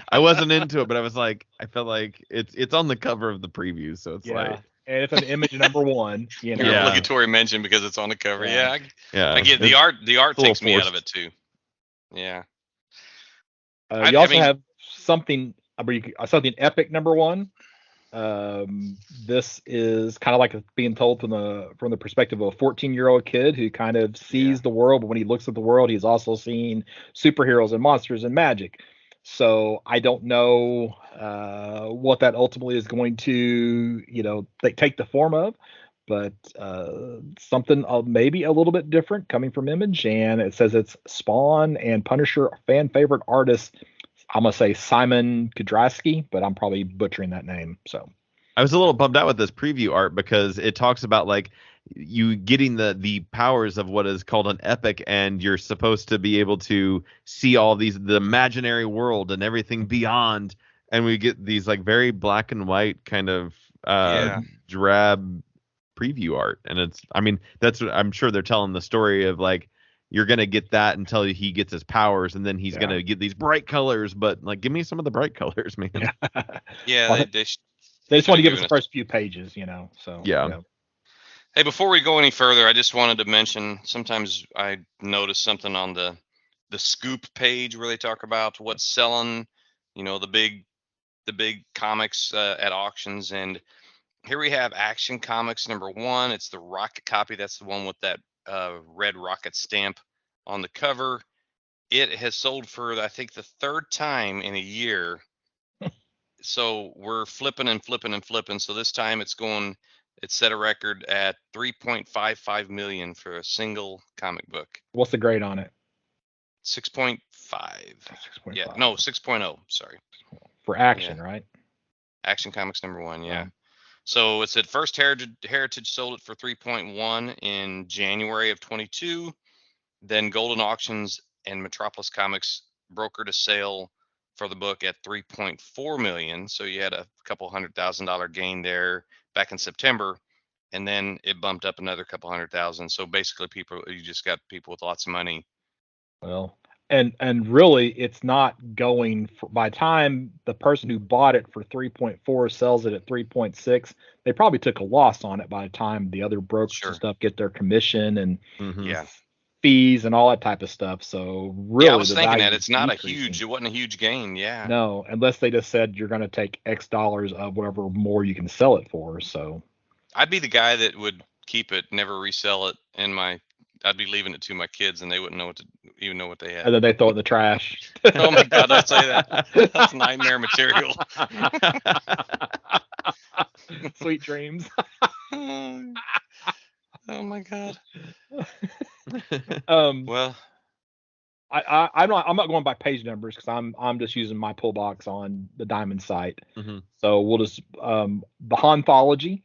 I wasn't into it, but I felt like it's on the cover of the preview, so it's like. And it's an Image number one. Your obligatory mention because it's on the cover. Yeah. I get the art. The art takes me out of it too. Yeah. You also have something epic number one. This is kind of like being told from the perspective of a 14-year-old kid who kind of sees the world, but when he looks at the world, he's also seeing superheroes and monsters and magic. So I don't know what that ultimately is going to, take the form of, but something maybe a little bit different coming from Image. And it says it's Spawn and Punisher fan favorite artist. I'm gonna say Simon Kudrasky, but I'm probably butchering that name. So I was a little bummed out with this preview art because it talks about like you getting the powers of what is called an epic, and you're supposed to be able to see all the imaginary world and everything beyond, and we get these like very black and white kind of drab preview art, and that's what I'm sure they're telling the story of, like, you're gonna get that until he gets his powers, and then he's gonna get these bright colors, but like, give me some of the bright colors, man. They just want to give us the first few pages, so yeah. Hey, before we go any further, I just wanted to mention, sometimes I notice something on the scoop page where they talk about what's selling, the big comics at auctions. And here we have Action Comics number 1. It's the Rocket copy. That's the one with that red rocket stamp on the cover. It has sold for, I think, the 3rd time in a year. So we're flipping and flipping and flipping. So this time it set a record at 3.55 million for a single comic book. What's the grade on it? 6.5. 6.5. Yeah, no, 6.0. Sorry. For Action, right? Action Comics number 1, yeah. So it said First Heritage sold it for 3.1 in January of 22. Then Golden Auctions and Metropolis Comics brokered a sale for the book at 3.4 million. So you had a couple $100,000 gain there back in September, and then it bumped up another couple $100,000. So basically, you just got people with lots of money. Well, and really, it's not going by the time the person who bought it for 3.4 sells it at 3.6. They probably took a loss on it by the time the other brokers and stuff get their commission and fees and all that type of stuff. So really, I was thinking that it wasn't a huge gain. Yeah. No, unless they just said you're going to take X dollars of whatever more you can sell it for. So I'd be the guy that would keep it, never resell it, I'd be leaving it to my kids, and they wouldn't even know what they had. And then they throw it in the trash. Oh my God, don't say that. That's nightmare material. Sweet dreams. Oh my God. Well, I'm not going by page numbers because I'm just using my pull box on the Diamond site. Mm-hmm. So we'll just the Haunthology.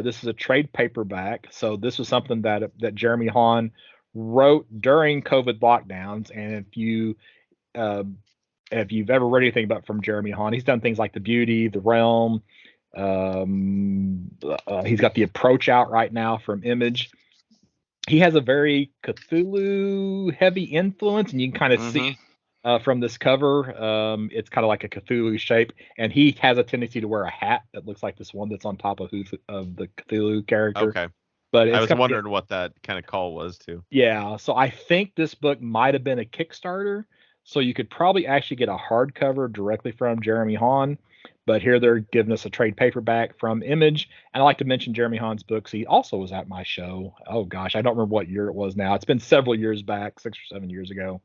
This is a trade paperback. So this was something that Jeremy Haun wrote during COVID lockdowns. And if you've ever read anything from Jeremy Haun, he's done things like The Beauty, The Realm. He's got The Approach out right now from Image. He has a very Cthulhu heavy influence, and you can kind of see from this cover. It's kind of like a Cthulhu shape, and he has a tendency to wear a hat that looks like this one that's on top of the Cthulhu character. Okay. But I was wondering what that kind of call was too. Yeah, so I think this book might have been a Kickstarter, so you could probably actually get a hardcover directly from Jeremy Haun. But here they're giving us a trade paperback from Image. And I like to mention Jeremy Haun's books. He also was at my show. Oh, gosh, I don't remember what year it was now. It's been several years back, 6 or 7 years ago.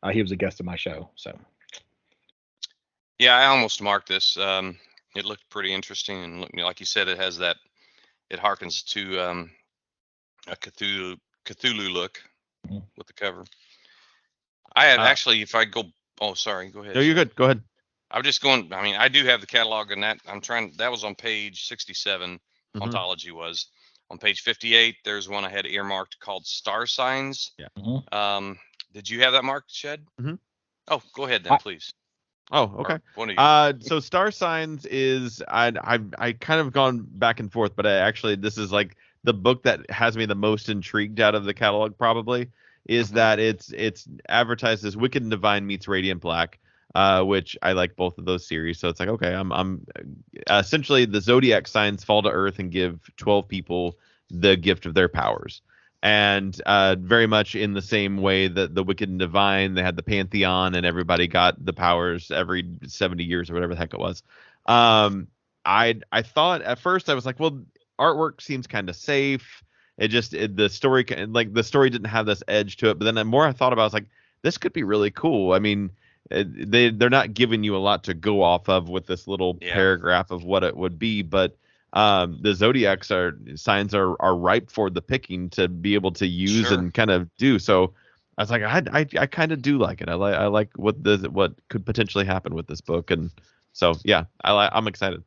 He was a guest of my show. So, yeah, I almost marked this. It looked pretty interesting. And like you said, it harkens to a Cthulhu look with the cover. I had actually, if I go, oh, sorry, go ahead. No, you're good. Go ahead. I'm just going, I do have the catalog, and that was on page 67. ontology was. On page 58, there's one I had earmarked called Star Signs. Yeah. Did you have that marked, Shed? Mm-hmm. Oh, go ahead then, please. Oh, okay. Or one of you. So Star Signs is I kind of gone back and forth, but this is like the book that has me the most intrigued out of the catalog. Probably is that it's advertised as Wicked and Divine meets Radiant Black, which I like both of those series. So it's like, okay, I'm essentially the zodiac signs fall to Earth and give 12 people the gift of their powers. And very much in the same way that the Wicked and Divine, they had the Pantheon and everybody got the powers every 70 years or whatever the heck it was. I thought at first, I was like, well, artwork seems kind of safe. The story didn't have this edge to it. But then the more I thought about it, I was like, this could be really cool. I mean, they're not giving you a lot to go off of with this little paragraph of what it would be, but the zodiacs signs are ripe for the picking to be able to use and kind of do. So I was like, I kind of do like it. I like what could potentially happen with this book, and so yeah, I'm excited.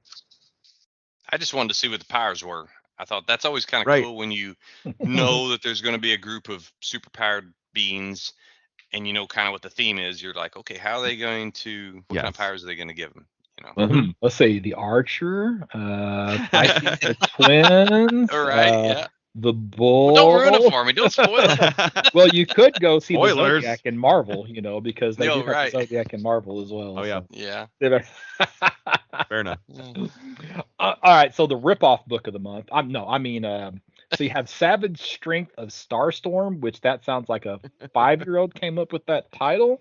I just wanted to see what the powers were. I thought that's always kind of cool when you know that there's going to be a group of superpowered beings, and you know kind of what the theme is. You're like, okay, how are they going to? What kind of powers are they going to give them? Let's say the Archer, the Twins, the Bull. Well, don't ruin it for me. Don't spoil it. Well, you could go see the Zodiac in Marvel, because they do have the Zodiac in Marvel as well. Oh yeah, yeah. Fair enough. All right, so the ripoff book of the month. So you have Savage Strength of Starstorm, which that sounds like a 5-year-old came up with that title.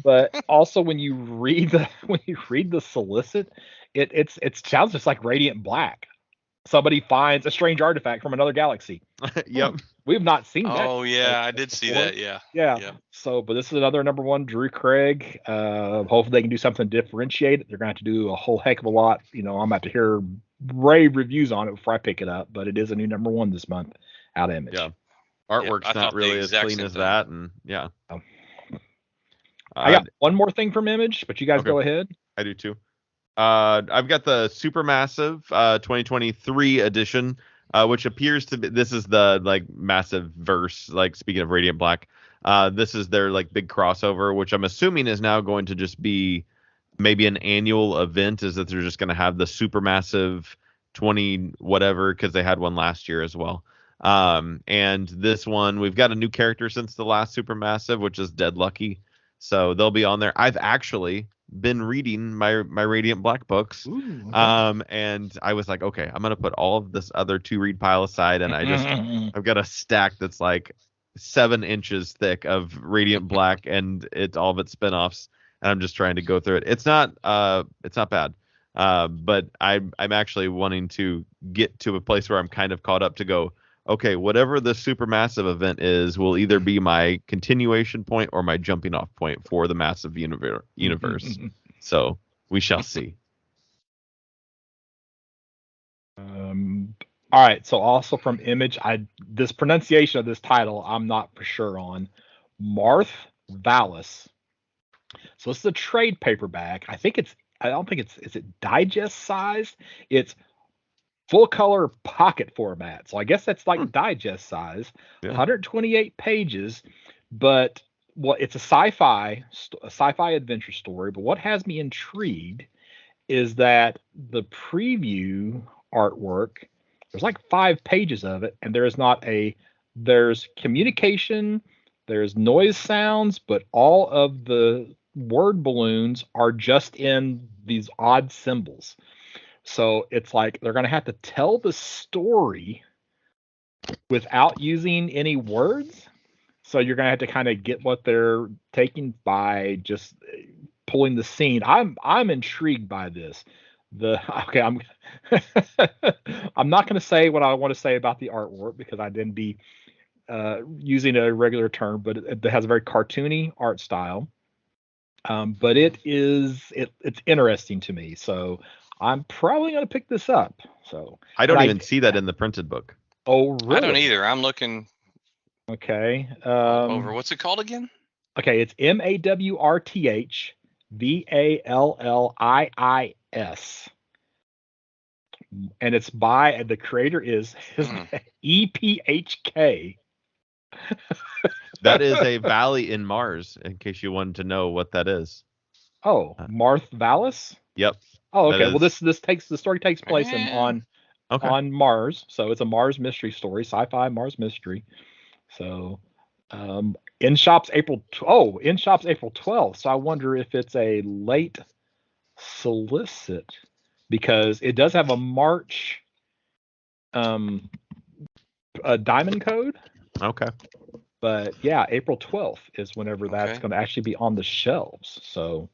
But also when you read the solicit, it sounds just like Radiant Black. Somebody finds a strange artifact from another galaxy. Yep. We've not seen that. Oh yeah, I did see that. Yeah. So, but this is another #1, Drew Craig. Hopefully they can do something differentiated. They're going to have to do a whole heck of a lot. I'm about to hear rave reviews on it before I pick it up. But it is a new #1 this month out of Image. Yeah. Artwork's not really as clean as that, and yeah. I got one more thing from Image, but you guys go ahead. I do too. I've got the Supermassive 2023 edition, which appears to be, this is the massive verse, speaking of Radiant Black, this is their big crossover, which I'm assuming is now going to just be maybe an annual event, is that they're just going to have the Supermassive 20 whatever, because they had one last year as well. And this one, we've got a new character since the last Supermassive, which is Dead Lucky. So they'll be on there. I've actually been reading my Radiant Black books. Ooh, okay. And I was like, okay, I'm gonna put all of this other to read pile aside, and I've got a stack that's 7 inches thick of Radiant Black and it's all of its spinoffs, and I'm just trying to go through it. It's not bad. But I'm actually wanting to get to a place where I'm kind of caught up to go, okay, whatever the Supermassive event is will either be my continuation point or my jumping off point for the massive universe. So we shall see. All right. So also from Image, this pronunciation of this title, I'm not for sure on. Marth Valis. So it's a trade paperback. I don't think it's, is it digest sized? It's full color pocket format. So I guess that's digest size, 128 pages, but it's a sci-fi adventure story. But what has me intrigued is that the preview artwork, there's 5 pages of it, and there's communication, there's noise sounds, but all of the word balloons are just in these odd symbols. So it's they're going to have to tell the story without using any words. So you're going to have to kind of get what they're taking by just pulling the scene. I'm intrigued by this. I'm I'm not going to say what I want to say about the artwork because I didn't be using a regular term, but it has a very cartoony art style. But it's interesting to me. So I'm probably going to pick this up. So I don't even see that in the printed book. Oh, really? I don't either. I'm looking. Okay. Over. What's it called again? Okay, it's MAWRTH VALLIIS. and it's by the creator is his EPHK. That is a valley in Mars, in case you wanted to know what that is. Oh, Marth Vallis. Yep. Oh, that okay. Well, is- the story takes place Yeah. on Mars, so it's a Mars mystery story, sci-fi Mars mystery. So, in shops April 12th. So I wonder if it's a late solicit because it does have a March a diamond code, Okay. but yeah, April 12th is whenever that's Okay. going to actually be on the shelves. So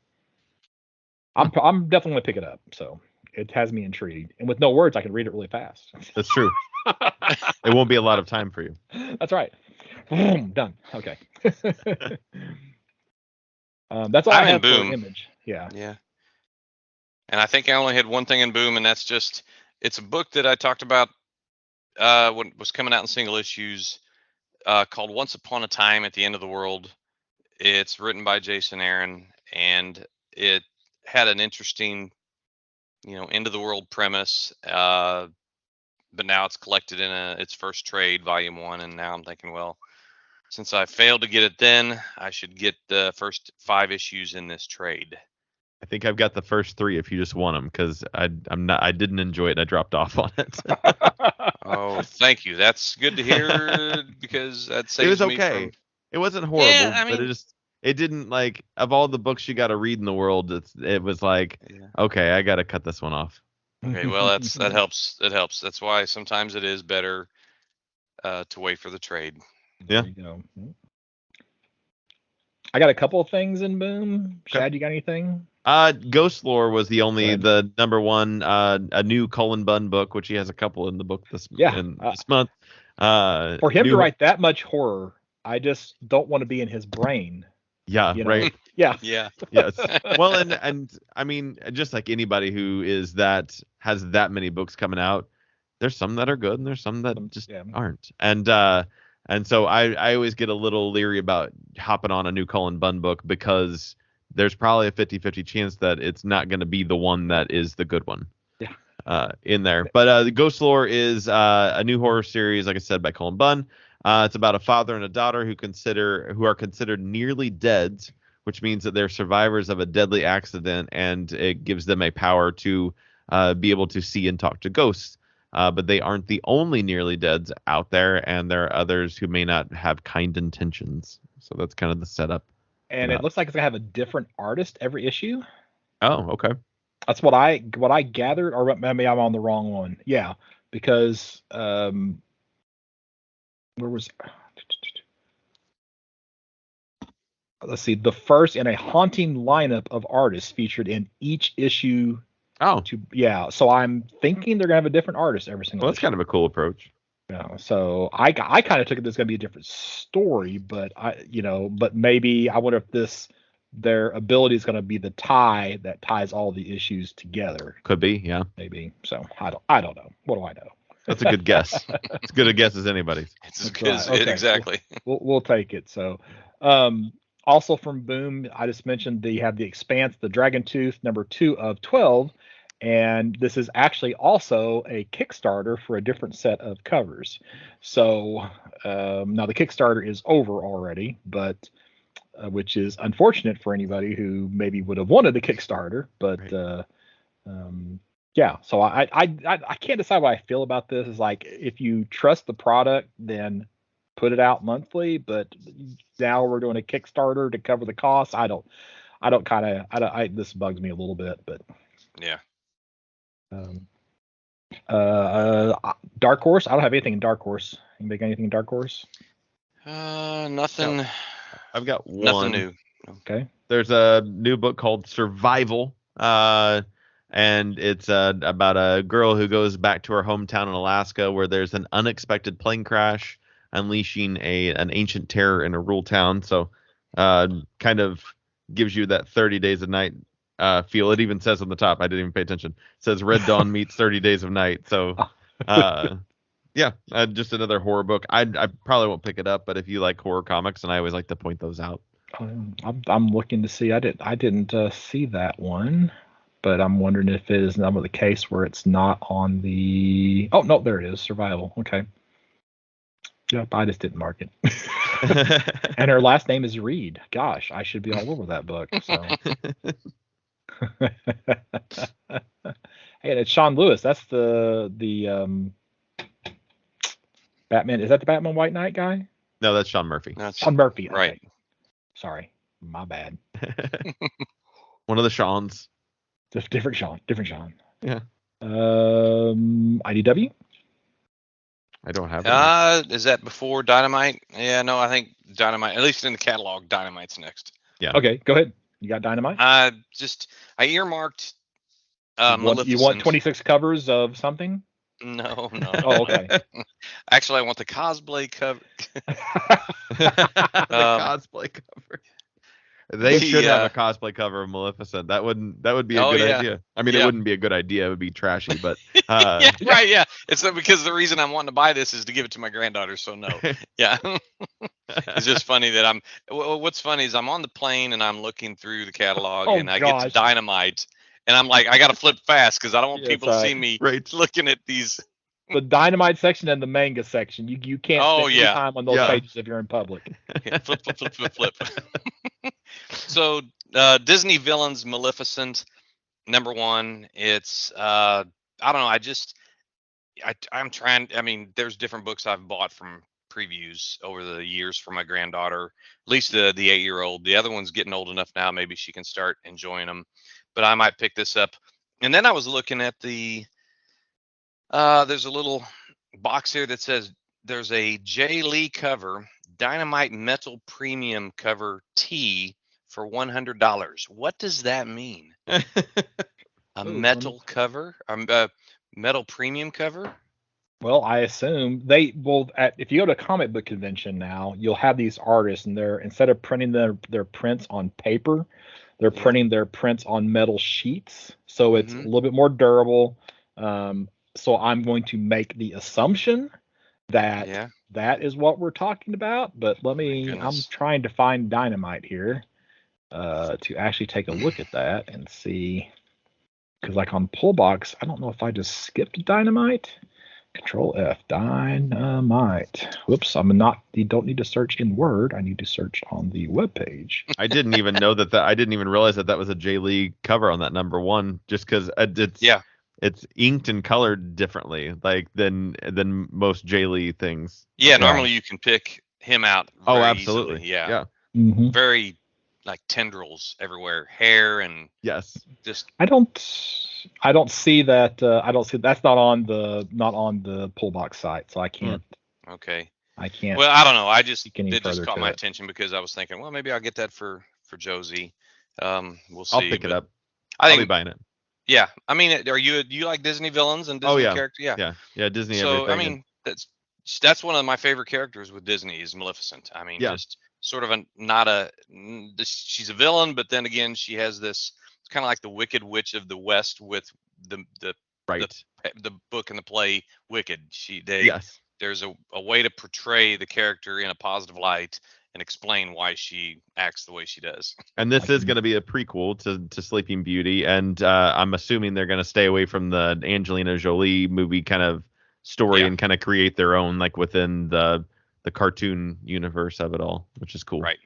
I'm definitely going to pick it up. So it has me intrigued, and with no words, I can read it really fast. That's true. It won't be a lot of time for you. That's right. Boom, done. Okay. That's all I'm I in have Boom. for Image. Yeah. Yeah. And I think I only had one thing in Boom, and that's just it's a book that I talked about when it was coming out in single issues called Once Upon a Time at the End of the World. It's written by Jason Aaron, and it had an interesting, end of the world premise. But now it's collected in its first trade, volume 1, and now I'm thinking, well, since I failed to get it then, I should get the first 5 issues in this trade. I think I've got the first 3 if you just want them, because I didn't enjoy it and I dropped off on it. Oh, thank you. That's good to hear because that saves It was me okay. from. It wasn't horrible, Yeah, I but mean- it didn't, like, of all the books you got to read in the world, it was like, Yeah. okay, I got to cut this one off. Okay, well, that helps. That helps. That's why sometimes it is better to wait for the trade. Yeah. There you go. I got a couple of things in Boom. Okay. Shad, you got anything? Ghost Lore was the only, Good. the number one, a new Cullen Bunn book, which he has a couple in the book this month. For him new- to write that much horror, I just don't want to be in his brain. Yeah, You know? right. Yeah. Yeah. Yes. Well, and I mean, just like anybody who has that many books coming out, there's some that are good and there's some that just Yeah. aren't. And so I always get a little leery about hopping on a new Cullen Bunn book because there's probably a 50-50 chance that it's not going to be the one that is the good one. Yeah. In there. But the Ghost Lore is a new horror series, like I said, by Cullen Bunn. It's about a father and a daughter who are considered nearly dead, which means that they're survivors of a deadly accident, and it gives them a power to be able to see and talk to ghosts. But they aren't the only nearly deads out there, and there are others who may not have kind intentions. So that's kind of the setup. And it looks like it's gonna have a different artist every issue. Oh, okay. That's what I gathered, or maybe I'm on the wrong one. Yeah, because where was? Let's see, the first in a haunting lineup of artists featured in each issue. Oh, So I'm thinking they're gonna have a different artist every single. well, that's kind of a cool approach. Yeah, so I kind of took it there's gonna be a different story, but but maybe I wonder if their ability is gonna be the tie that ties all the issues together. Could be, yeah. Maybe. So I don't know. What do I know? That's a good guess. As good a guess as anybody's. It's as That's good as right. it, Okay. exactly. We'll take it. So, also from Boom, I just mentioned they have The Expanse, The Dragon Tooth, number 2 of 12, and this is actually also a Kickstarter for a different set of covers. So now the Kickstarter is over already, but which is unfortunate for anybody who maybe would have wanted the Kickstarter, but. Right. Yeah, so I can't decide what I feel about this. Is like if you trust the product, then put it out monthly. But now we're doing a Kickstarter to cover the costs. This bugs me a little bit, but Yeah. Dark Horse. I don't have anything in Dark Horse. Anybody got anything in Dark Horse? Nothing. I've got one. Nothing new. Okay. There's a new book called Survival, and it's about a girl who goes back to her hometown in Alaska where there's an unexpected plane crash unleashing an ancient terror in a rural town. So kind of gives you that 30 Days of Night feel. It even says on the top, I didn't even pay attention, it says Red Dawn meets 30 Days of Night. So yeah, just another horror book. I probably won't pick it up, but if you like horror comics, and I always like to point those out. I'm looking to see. I didn't see that one. but I'm wondering if it is not the case where it's not on the. Oh no, there it is. Survival. Okay. Yep, I just didn't mark it. And her last name is Reed. Gosh, I should be all over that book. So. Hey, it's Sean Lewis. That's the Batman. Is that the Batman White Knight guy? No, that's Sean Murphy. That's Sean Murphy. Okay. right. Sorry, my bad. One of the Seans. Different Sean. Different Sean. Yeah. IDW. I don't have it. Is that before Dynamite? Yeah, no, I think Dynamite, at least in the catalog, Dynamite's next. Yeah. Okay, go ahead. You got Dynamite? I earmarked Maleficent. You want 26 covers of something? No. Oh, okay. Actually, I want the cosplay cover. The cosplay cover. They should have a cosplay cover of Maleficent. That would be a good idea. I mean, it wouldn't be a good idea. It would be trashy, but yeah, right. Yeah, it's because the reason I'm wanting to buy this is to give it to my granddaughter. So no, yeah. It's just funny that what's funny is I'm on the plane and I'm looking through the catalog and I get to Dynamite and I'm like, I got to flip fast because I don't want people to see me looking at these. The Dynamite section and the manga section. You can't spend any time on those pages if you're in public. Flip. So Disney villains, Maleficent, number one. It's I don't know. I'm trying. I mean, there's different books I've bought from previews over the years for my granddaughter. At least the 8-year-old. The other one's getting old enough now. Maybe she can start enjoying them. But I might pick this up. And then I was looking at the. There's a little box here that says there's a Jay Lee cover, Dynamite Metal Premium cover T for $100. What does that mean? A metal cover? A metal premium cover? Well, I assume they will. If you go to a comic book convention now, you'll have these artists, and they're instead of printing their prints on paper, they're printing their prints on metal sheets. So it's a little bit more durable. So I'm going to make the assumption that that is what we're talking about. But I'm trying to find Dynamite here to actually take a look at that and see. Because like on Pullbox, I don't know if I just skipped Dynamite. Control F, Dynamite. Whoops, you don't need to search in Word. I need to search on the webpage. I didn't even know I didn't even realize that was a Jay Lee cover on that number one, just because it's inked and colored differently, like than most Jay Lee things. Yeah, normally you can pick him out. Absolutely. Easily. Yeah. Mm-hmm. Very like tendrils everywhere, hair and just. I don't see that. I don't see that's not on the Pullbox site, so I can't. Okay. I can't. Well, I don't know. It just caught my attention because I was thinking, well, maybe I'll get that for Josie. We'll see. I'll pick it up. I'll be buying it. Yeah, I mean, do you like Disney villains and Disney characters? Yeah, Disney. So everything. I mean, that's one of my favorite characters with Disney is Maleficent. I mean, just sort of she's a villain, but then again, she has this. It's kind of like the Wicked Witch of the West with the book and the play Wicked. There's a way to portray the character in a positive light and explain why she acts the way she does. And this is going to be a prequel to Sleeping Beauty, and I'm assuming they're going to stay away from the Angelina Jolie movie kind of story and kind of create their own, like within the cartoon universe of it all, which is cool. Right.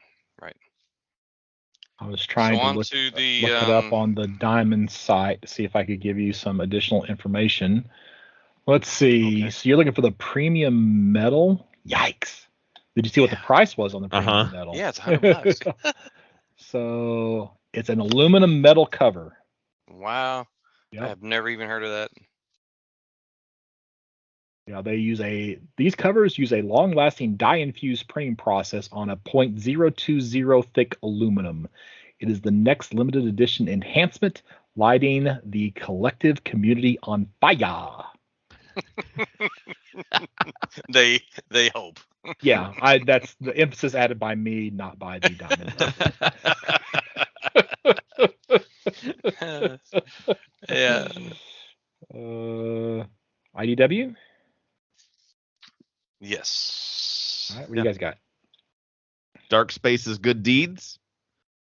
I was trying to look it up on the Diamond site to see if I could give you some additional information. Let's see. Okay. So you're looking for the premium metal? Yikes. Did you see what the price was on the premium metal? Yeah, it's $100. So it's an aluminum metal cover. Wow. Yep. I've never even heard of that. Yeah, these covers use a long-lasting dye-infused printing process on a .020 thick aluminum. It is the next limited edition enhancement, lighting the collective community on fire. They hope. Yeah, that's the emphasis added by me, not by the Diamond. Yeah. IDW? Yes. All right, what do you guys got? Dark Spaces Good Deeds.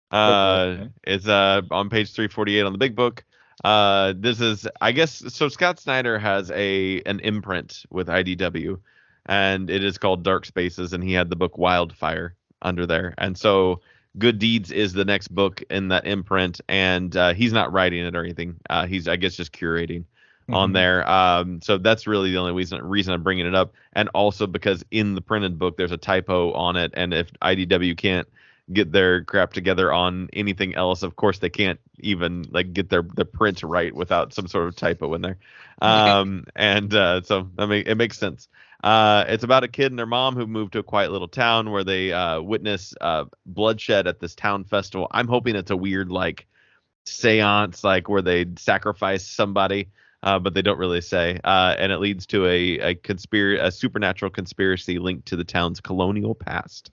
It's on page 348 on the big book. This is, I guess, so Scott Snyder has an imprint with IDW, and it is called Dark Spaces, and he had the book Wildfire under there, and so Good Deeds is the next book in that imprint, and he's not writing it or anything. He's, I guess, just curating on there. So that's really the only reason I'm bringing it up, and also because in the printed book there's a typo on it, and if IDW can't get their crap together on anything else, of course they can't even like get their print right without some sort of typo in there. So I mean, it makes sense. It's about a kid and their mom who moved to a quiet little town where they witness bloodshed at this town festival. I'm hoping it's a weird like seance, like where they sacrifice somebody, but they don't really say. And it leads to a supernatural conspiracy linked to the town's colonial past.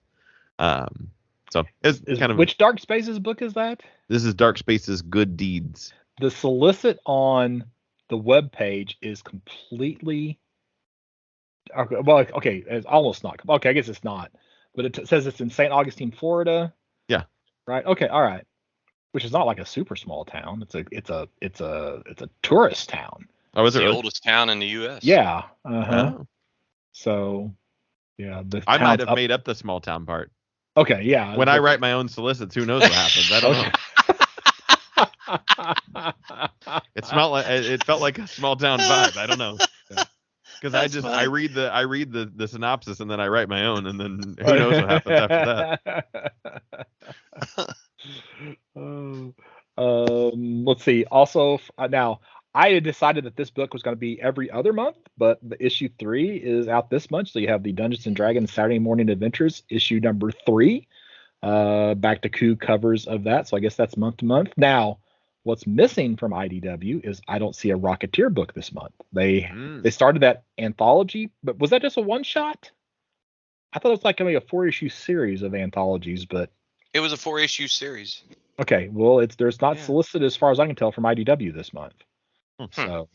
So it's kind of, which Dark Spaces book is that? This is Dark Spaces Good Deeds. The solicit on the web page is completely okay. It's almost not. Okay, I guess it's not. But it says it's in St. Augustine, Florida. Yeah. Right. Okay. All right. Which is not like a super small town. It's a tourist town. Oh, is It's it the really? oldest town in the U.S. Yeah. Oh. So, yeah. I might have made up the small town part. Okay. Yeah. When I write my own solicits, who knows what happens? I don't know. It felt like a small town vibe. I don't know. Because I read the synopsis and then I write my own, and then who knows what happens after that. Let's see. Also, now I had decided that this book was going to be every other month, but the issue 3 is out this month. So you have the Dungeons and Dragons Saturday Morning Adventures issue number 3. Back to Coup covers of that. So I guess that's month to month. Now, what's missing from IDW is I don't see a Rocketeer book this month. They started that anthology, but was that just a one shot? I thought it was like going to be a 4-issue series of anthologies, but It was a 4-issue series. okay. Well, there's not solicited as far as I can tell from IDW this month. So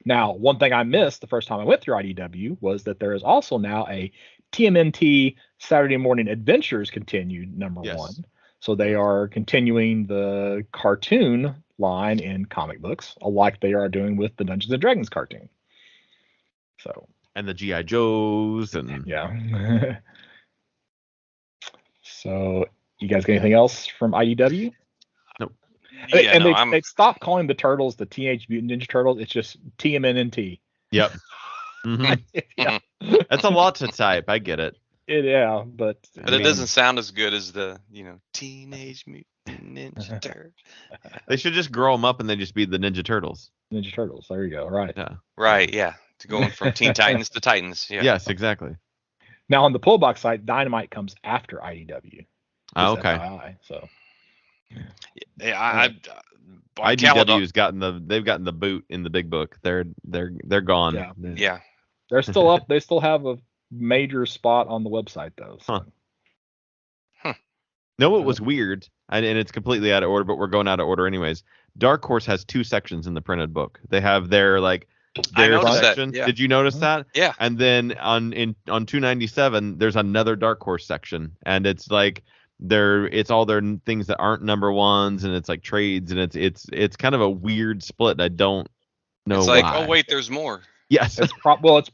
now, one thing I missed the first time I went through IDW was that there is also now a TMNT Saturday Morning Adventures continued number 1. So they are continuing the cartoon line in comic books, like they are doing with the Dungeons and Dragons cartoon. So, and the G.I. Joes and yeah. So you guys got anything else from IDW? Nope. They stopped calling the turtles the Teenage Mutant Ninja Turtles. It's just TMNT. Yep. Yeah. That's a lot to type. I get it. But it doesn't sound as good as the Teenage Mutant Ninja Turtles. They should just grow them up and they just be the Ninja Turtles. Ninja Turtles. There you go. Right. Yeah. Right. Yeah. To going from Teen Titans to Titans. Yeah. Yes, exactly. Now on the pullbox site, Dynamite comes after IDW. Oh, okay. FYI, so. Yeah, IDW's gotten the boot in the big book. They're gone. Yeah. They're still up. They still have a major spot on the website though. So. No, what was weird, and it's completely out of order, but we're going out of order anyways. Dark Horse has 2 sections in the printed book. They have their section. That, yeah. Did you notice that? Yeah. And then on 297, there's another Dark Horse section, and it's like it's all their things that aren't number 1s, and it's like trades, and it's kind of a weird split. I don't know. It's like, why. oh wait, there's more. Yes. It's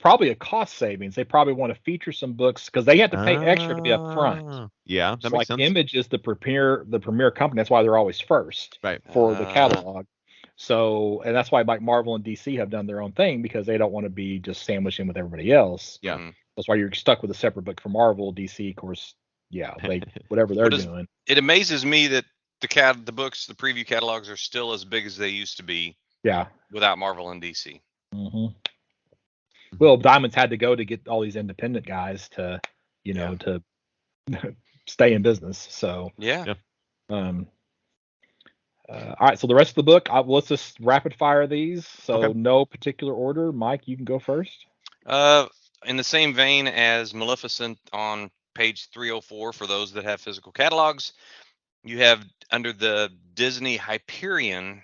probably a cost savings. They probably want to feature some books because they have to pay extra to be up front. Yeah, that makes sense. Image is the premier company. That's why they're always first for the catalog. So, and that's why like Marvel and DC have done their own thing because they don't want to be just sandwiched in with everybody else. Yeah. That's why you're stuck with a separate book for Marvel, DC, of course. Yeah, they whatever they're doing. It amazes me that the books, the preview catalogs are still as big as they used to be. Yeah. Without Marvel and DC. Mm-hmm. Well, Diamond's had to go to get all these independent guys to, to stay in business. So yeah. All right. So the rest of the book, let's just rapid fire these. So no particular order. Mike, you can go first. In the same vein as Maleficent on page 304 for those that have physical catalogs, you have under the Disney Hyperion.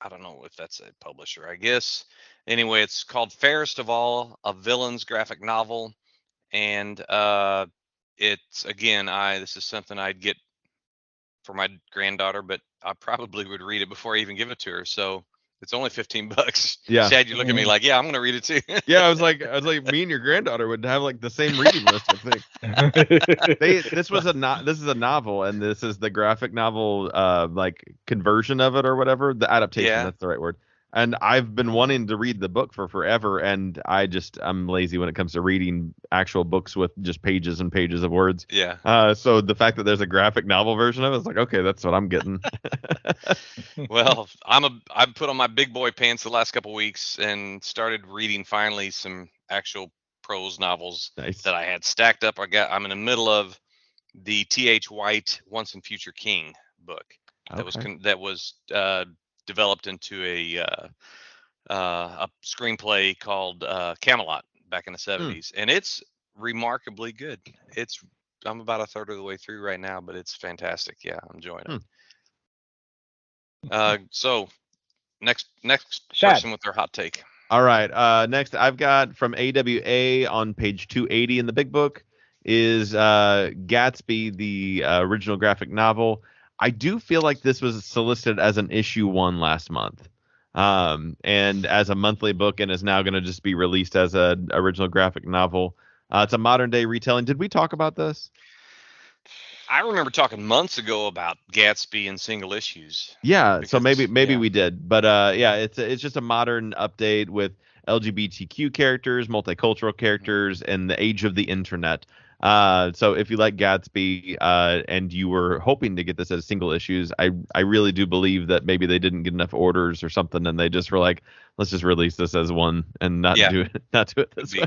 I don't know if that's a publisher, I guess. Anyway, it's called Fairest of All, a Villain's graphic novel. And it's, again, this is something I'd get for my granddaughter, but I probably would read it before I even give it to her. So it's only $15. Yeah. Chad, you look at me like, yeah, I'm gonna read it too. Yeah, I was like, me and your granddaughter would have like the same reading list, I think. This is a novel, and this is the graphic novel, like conversion of it or whatever. The adaptation, Yeah. that's the right word. And I've been wanting to read the book for forever, and I'm lazy when it comes to reading actual books with just pages and pages of words. Yeah. So the fact that there's a graphic novel version of it, it's like, okay, that's what I'm getting. Well, I put on my big boy pants the last couple weeks and started reading finally some actual prose novels Nice. that I had stacked up. I'm in the middle of the T.H. White Once and Future King book that was developed into a screenplay called Camelot back in the 70s, and it's remarkably good. I'm about a third of the way through right now, but it's fantastic. Yeah, I'm enjoying it. So next Shad. person with their hot take. All right. Next, I've got from AWA on page 280 in the big book is Gatsby, the original graphic novel. I do feel like this was solicited as an issue 1 last month, and as a monthly book, and is now going to just be released as an original graphic novel. It's a modern day retelling. Did we talk about this? I remember talking months ago about Gatsby in single issues. Yeah, so maybe we did, but yeah, it's just a modern update with LGBTQ characters, multicultural characters, and the age of the internet. So if you like Gatsby and you were hoping to get this as single issues, I really do believe that maybe they didn't get enough orders or something, and they just were like, let's just release this as one and not do it this way.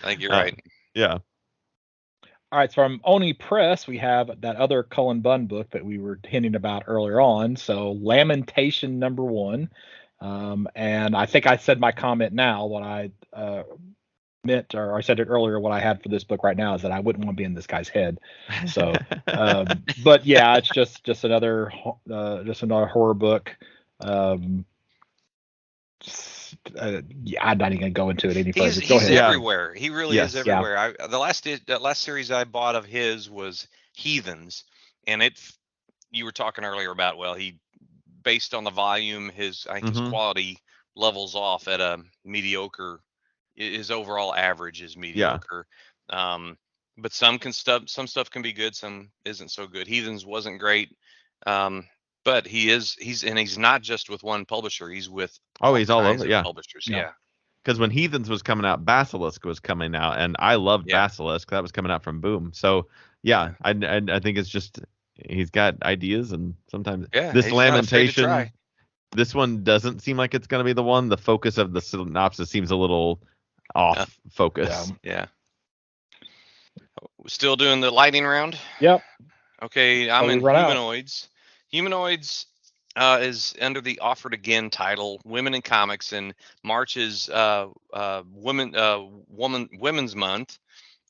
I think you're right. Yeah. All right, so from Oni Press, we have that other Cullen Bunn book that we were hinting about earlier on. So Lamentation #1. And I think I said my comment now. What I meant, or I said it earlier, what I had for this book right now is that I wouldn't want to be in this guy's head. So, but yeah, it's just another horror book. Yeah, I'm not even gonna go into it any further. He's everywhere. He really is everywhere. Yeah. The last series I bought of his was Heathens, and you were talking earlier about, well, he, based on the volume, his quality levels off at a mediocre. His overall average is mediocre. But some stuff can be good, some isn't so good. Heathens wasn't great. But he's not just with one publisher. He's with he's all over. Publishers. Yeah. Because when Heathens was coming out, Basilisk was coming out, and I loved Basilisk. That was coming out from Boom. So yeah, I think it's just he's got ideas, and sometimes this Lamentation, this one doesn't seem like it's going to be the one. The focus of the synopsis seems a little off focus. Yeah. Still doing the lightning round? Yep. Okay, I'm in Humanoids. Humanoids is under the Offered Again title, Women in Comics, and March is Women's Month,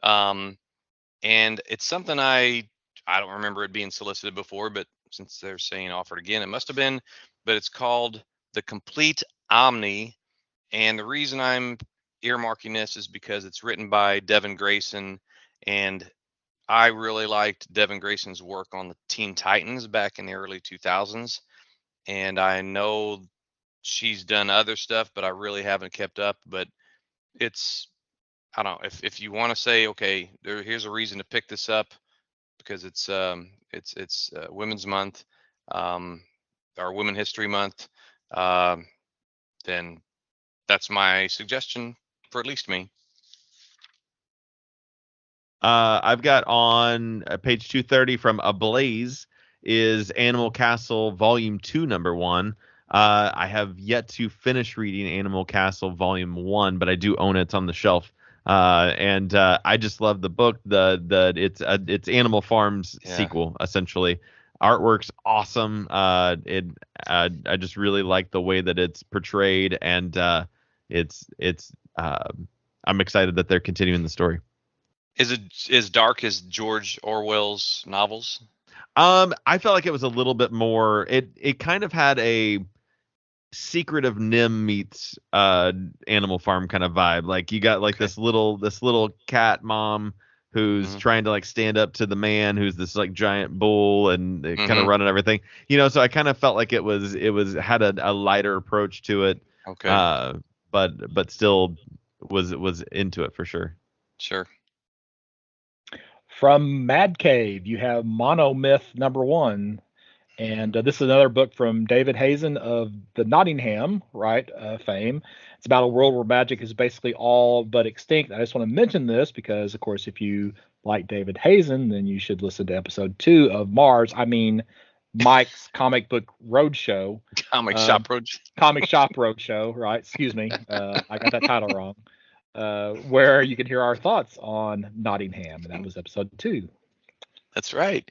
and it's something I don't remember it being solicited before, but since they're saying Offered Again, it must have been. But it's called The Complete Omni, and the reason I'm earmarking this is because it's written by Devin Grayson, and I really liked Devin Grayson's work on the Teen Titans back in the early 2000s, and I know she's done other stuff, but I really haven't kept up. But I don't know, if you want to say, okay, here's a reason to pick this up because it's Women's Month, or Women History Month, then that's my suggestion for at least me. I've got on page 230 from Ablaze is Animal Castle Volume 2, #1. I have yet to finish reading Animal Castle Volume 1, but I do own it. It's on the shelf. And I just love the book. It's Animal Farm's sequel, essentially. Artwork's awesome. I just really like the way that it's portrayed, and I'm excited that they're continuing the story. Is it as dark as George Orwell's novels? I felt like it was a little bit more. It kind of had a Secret of Nim meets Animal Farm kind of vibe. Like you got like this little cat mom who's trying to like stand up to the man who's this like giant bull and kind of running everything. So I kind of felt like it had a lighter approach to it. Okay. But still was into it for sure. Sure. From Mad Cave, you have Monomyth #1. And this is another book from David Hazen of the Nottingham, fame. It's about a world where magic is basically all but extinct. I just want to mention this because, of course, if you like David Hazen, then you should listen to episode 2 of Mike's Comic Book Roadshow. Comic Shop Roadshow, right? Excuse me. I got that title wrong. Where you can hear our thoughts on Nottingham. And that was episode 2. That's right.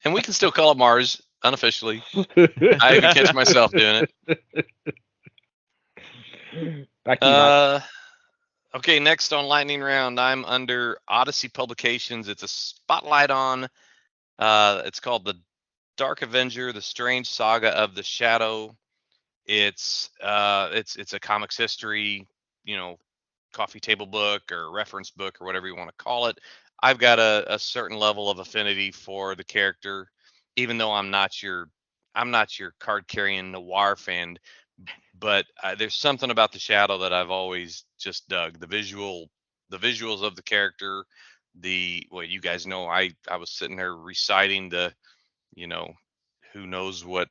And we can still call it Mars. Unofficially. I even catch myself doing it. Back to you, Mike. Okay, next on Lightning Round, I'm under Odyssey Publications. It's a spotlight on, it's called The Dark Avenger, The Strange Saga of the Shadow. It's a comics history, coffee table book or reference book or whatever you want to call it. I've got a certain level of affinity for the character. Even though I'm not your card carrying noir fan, but there's something about the Shadow that I've always just dug. The visuals of the character, you guys know, I was sitting there reciting the, who knows what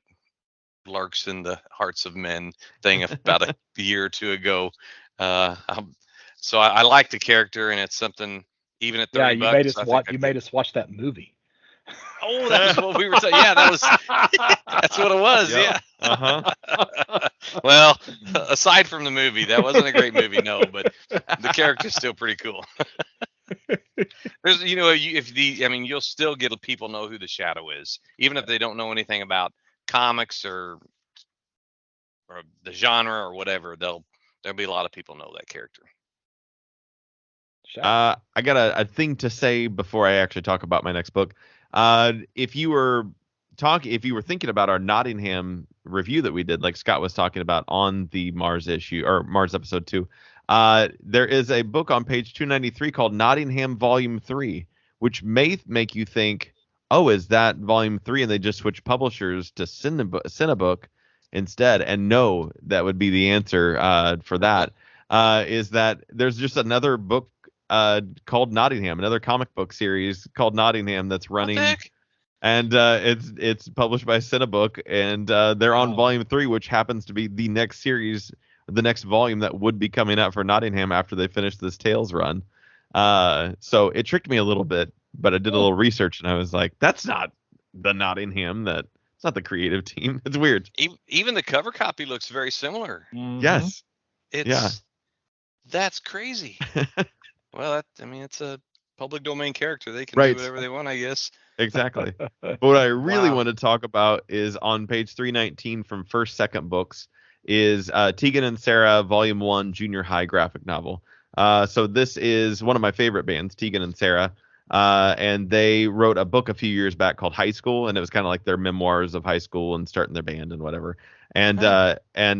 lurks in the hearts of men thing about a year or two ago. So I like the character, and it's something even at $30. You made us watch that movie. Oh, that was what we were saying. Yeah, that's what it was. Yep. Yeah. Well, aside from the movie, that wasn't a great movie, no, but the character's still pretty cool. There's, you'll still get people know who the Shadow is, even if they don't know anything about comics or the genre or whatever. There'll be a lot of people know that character. I got a thing to say before I actually talk about my next book. If you were thinking about our Nottingham review that we did, like Scott was talking about on the Mars issue or Mars episode 2, there is a book on page 293 called Nottingham Volume 3, which may make you think, oh, is that Volume 3 and they just switched publishers to Cinebook instead? And no, that would be the answer for that. Is that there's just another book called Nottingham, another comic book series called Nottingham that's running, and it's published by Cinebook, and they're on Volume 3, which happens to be the next series, the next volume that would be coming out for Nottingham after they finish this Tales run. So it tricked me a little bit, but I did a little research, and I was like, that's not the Nottingham. It's not the creative team. It's weird. Even the cover copy looks very similar. Mm-hmm. Yes. That's crazy. Well, it's a public domain character. They can do whatever they want, I guess. Exactly. But what I really want to talk about is on page 319 from First Second Books is Tegan and Sara Volume 1 Junior High graphic novel. So this is one of my favorite bands, Tegan and Sara. And they wrote a book a few years back called High School, and it was kind of like their memoirs of high school and starting their band and whatever. And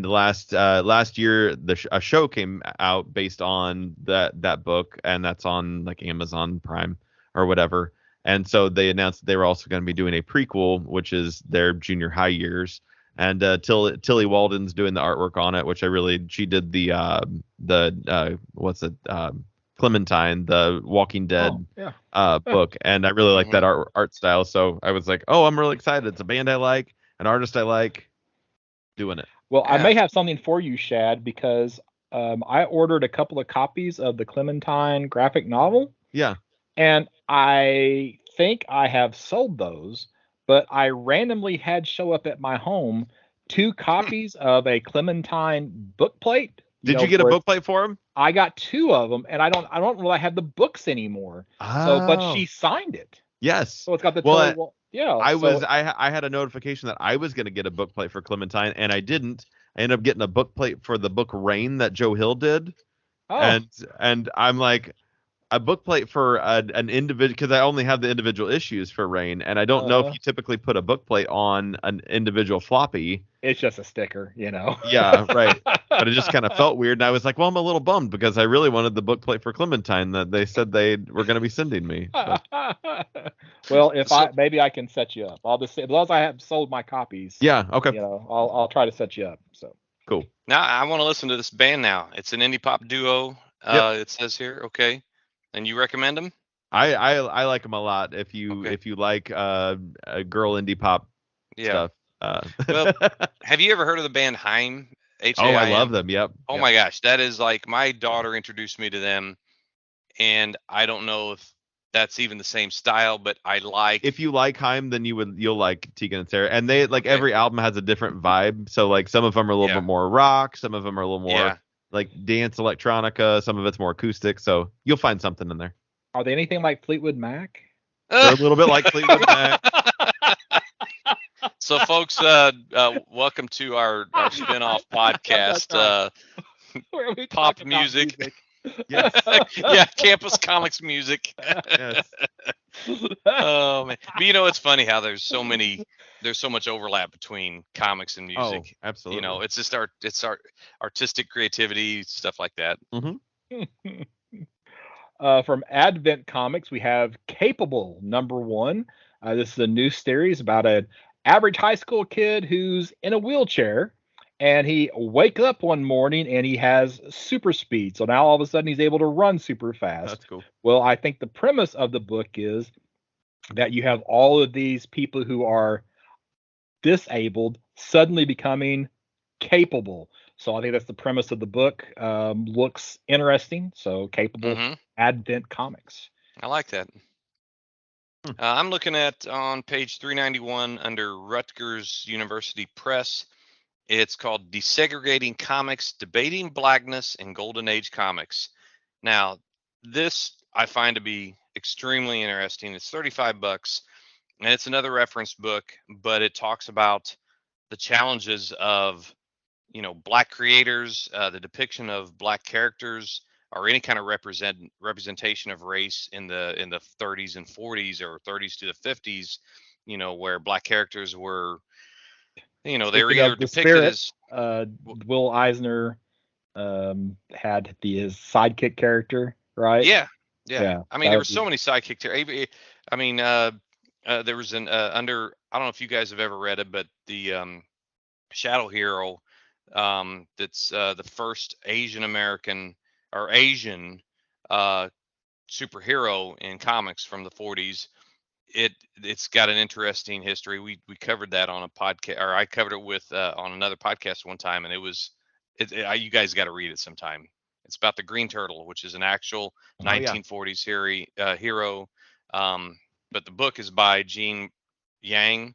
last year a show came out based on that book, and that's on like Amazon Prime or whatever. And so they announced that they were also going to be doing a prequel, which is their junior high years. And Tilly Walden's doing the artwork on it, which she did Clementine, the Walking Dead book, and I really like that art style. So I was like, oh, I'm really excited. It's a band I like, an artist I like, doing it. Well, I may have something for you, Shad, because I ordered a couple of copies of the Clementine graphic novel. Yeah. And I think I have sold those, but I randomly had show up at my home 2 copies of a Clementine book plate. Did you get a book plate for them? I got 2 of them, and I don't really have the books anymore. So, but she signed it. Yes. So it's got the I had a notification that I was going to get a book plate for Clementine, and I didn't. I ended up getting a book plate for the book Rain that Joe Hill did. And I'm like, a book plate for an individual, because I only have the individual issues for Rain, and I don't know if you typically put a book plate on an individual floppy. It's just a sticker, you know. Yeah, right. But it just kind of felt weird, and I was like, well, I'm a little bummed because I really wanted the book plate for Clementine that they said they were going to be sending me. But, well, maybe I can set you up. I'll just say, as long as I have sold my copies. yeah, okay. You know, I'll try to set you up. So cool. Now I want to listen to this band now. It's an indie pop duo. It says here, okay. And you recommend them? I like them a lot. If you like a girl indie pop stuff. Well, have you ever heard of the band Haim? Oh, I love them. Yep. Oh my gosh, that is like, my daughter introduced me to them, and I don't know if that's even the same style, but I like. If you like Haim, then you'll like Tegan and Sarah, and they every album has a different vibe. So like some of them are a little bit more rock, some of them are a little more like dance electronica, some of it's more acoustic. So you'll find something in there. Are they anything like Fleetwood Mac? They're a little bit like Fleetwood Mac. So, folks, welcome to our spin-off podcast, Pop Music. Yes. Yeah, Campus Comics Music. Yes. Oh man, but you know, it's funny how there's so much overlap between comics and music. Oh, absolutely. You know, it's just our artistic creativity, stuff like that. Mm-hmm. From Advent Comics, we have Capable #1. This is a new series about an average high school kid who's in a wheelchair, and he wakes up one morning and he has super speed. So now all of a sudden he's able to run super fast. That's cool. Well, I think the premise of the book is that you have all of these people who are disabled suddenly becoming capable. So I think that's the premise of the book. Looks interesting. So Capable, Advent Comics. I like that. I'm looking at on page 391 under Rutgers University Press. It's called Desegregating Comics, Debating Blackness in Golden Age Comics. Now, this I find to be extremely interesting. It's $35, and it's another reference book, but it talks about the challenges of, you know, Black creators, the depiction of Black characters, or any kind of representation of race in the 30s and 40s, or 30s to the 50s, you know, where Black characters were, you know, they were either depicted as Will Eisner had his sidekick character, right? Yeah. I mean, there were so many sidekick. I mean, there was an under. I don't know if you guys have ever read it, but the Shadow Hero, that's the first Asian American or Asian superhero in comics from the 40s. It's got an interesting history. We covered that on a podcast, or I covered it with on another podcast one time, and you guys got to read it sometime. It's about the Green Turtle, which is an actual 1940s hero. But the book is by Gene Yang,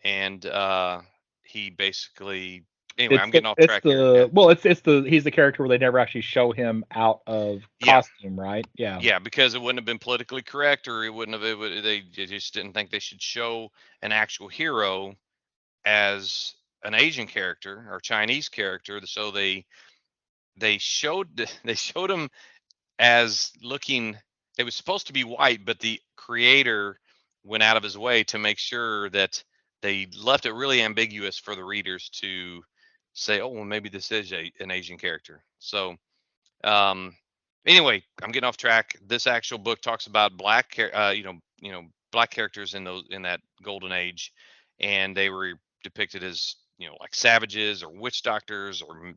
and he basically. Anyway, I'm getting off track here. Well, he's the character where they never actually show him out of costume, right? Yeah. Yeah, because it wouldn't have been politically correct, or they just didn't think they should show an actual hero as an Asian character or Chinese character. So they showed him as looking. It was supposed to be white, but the creator went out of his way to make sure that they left it really ambiguous for the readers to say, oh, well, maybe this is an Asian character. So anyway, I'm getting off track. This actual book talks about Black characters in that golden age, and they were depicted as, you know, like savages or witch doctors, or,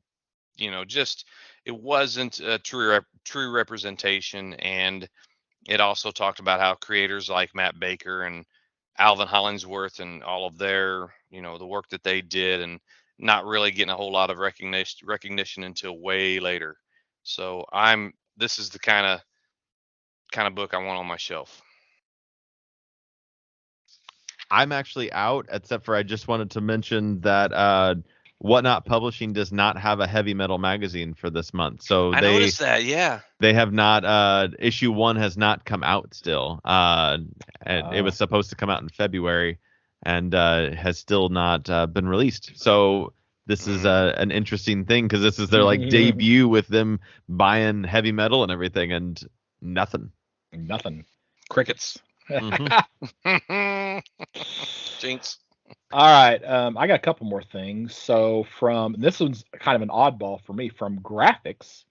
you know, just, it wasn't a true representation. And it also talked about how creators like Matt Baker and Alvin Hollingsworth and all of their, you know, the work that they did, and not really getting a whole lot of recognition until way later. So this is the kind of book I want on my shelf. I'm actually out, except for I just wanted to mention that Whatnot Publishing does not have a heavy metal magazine for this month. So I noticed that, yeah. They have not. Issue 1 has not come out still, and it was supposed to come out in February, and has still not been released. So this is an interesting thing, because this is their debut with them buying heavy metal and everything, and Nothing. Nothing. Crickets. Mhm. Jinx. All right. I got a couple more things. So this one's kind of an oddball for me. From Graphics,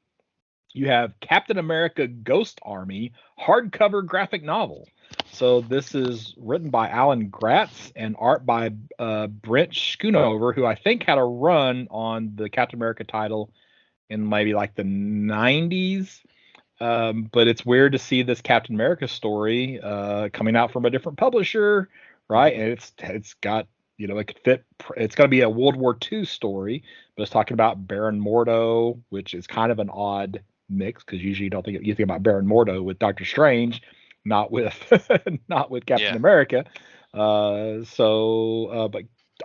you have Captain America Ghost Army hardcover graphic novel. So this is written by Alan Gratz and art by Brent Schoonover, who I think had a run on the Captain America title in maybe like the 90s. But it's weird to see this Captain America story coming out from a different publisher, right? And it's got, it could fit. It's going to be a World War II story, but it's talking about Baron Mordo, which is kind of an odd mix because usually you think about Baron Mordo with Doctor Strange, not with not with Captain America. But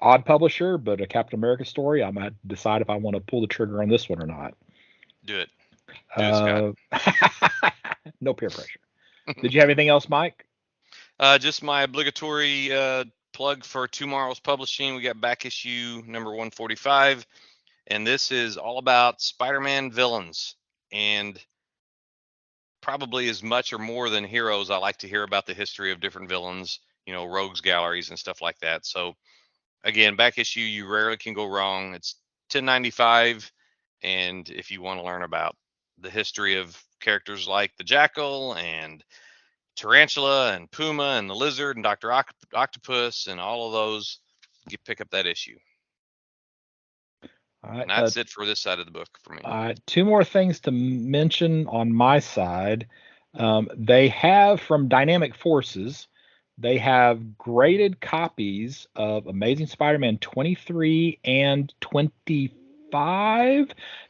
odd publisher, but a Captain America story. I might decide if I want to pull the trigger on this one or not. Do it. Scott. No peer pressure. Did you have anything else, Mike? Just my obligatory plug for tomorrow's publishing. We got back issue number 145, and this is all about Spider-Man villains. And probably as much or more than heroes, I like to hear about the history of different villains, rogues galleries and stuff like that. So again, back issue, you rarely can go wrong. It's $10.95, and if you want to learn about the history of characters like the Jackal and Tarantula and Puma and the Lizard and Dr. Octopus and all of those, you pick up that issue. All right, and that's it for this side of the book for me. Two more things to mention on my side. They have from Dynamic Forces, they have graded copies of Amazing Spider-Man 23 and 25.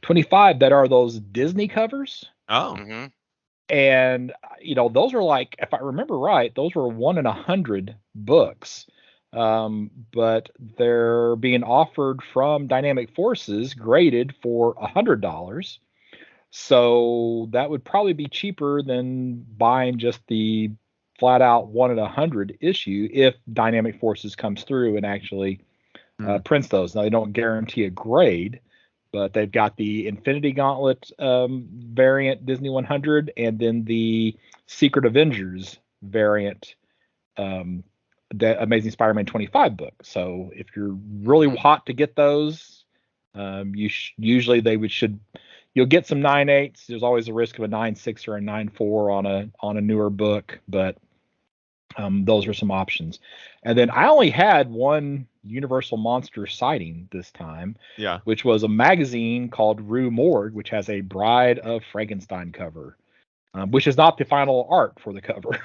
25 that are those Disney covers. Oh. Mm-hmm. And, those are like, if I remember right, those were 1 in 100 books. But they're being offered from Dynamic Forces graded for $100. So that would probably be cheaper than buying just the flat out 1 in 100 issue if Dynamic Forces comes through and actually prints those. Now, they don't guarantee a grade, but they've got the Infinity Gauntlet variant Disney 100 and then the Secret Avengers variant, the Amazing Spider-Man 25 book. So if you're really hot to get those, usually you'll get some 9.8s. There's always a risk of a 9.6 or a 9.4 on a newer book, but those are some options. And then I only had one Universal Monster sighting this time, which was a magazine called Rue Morgue, which has a Bride of Frankenstein cover, which is not the final art for the cover,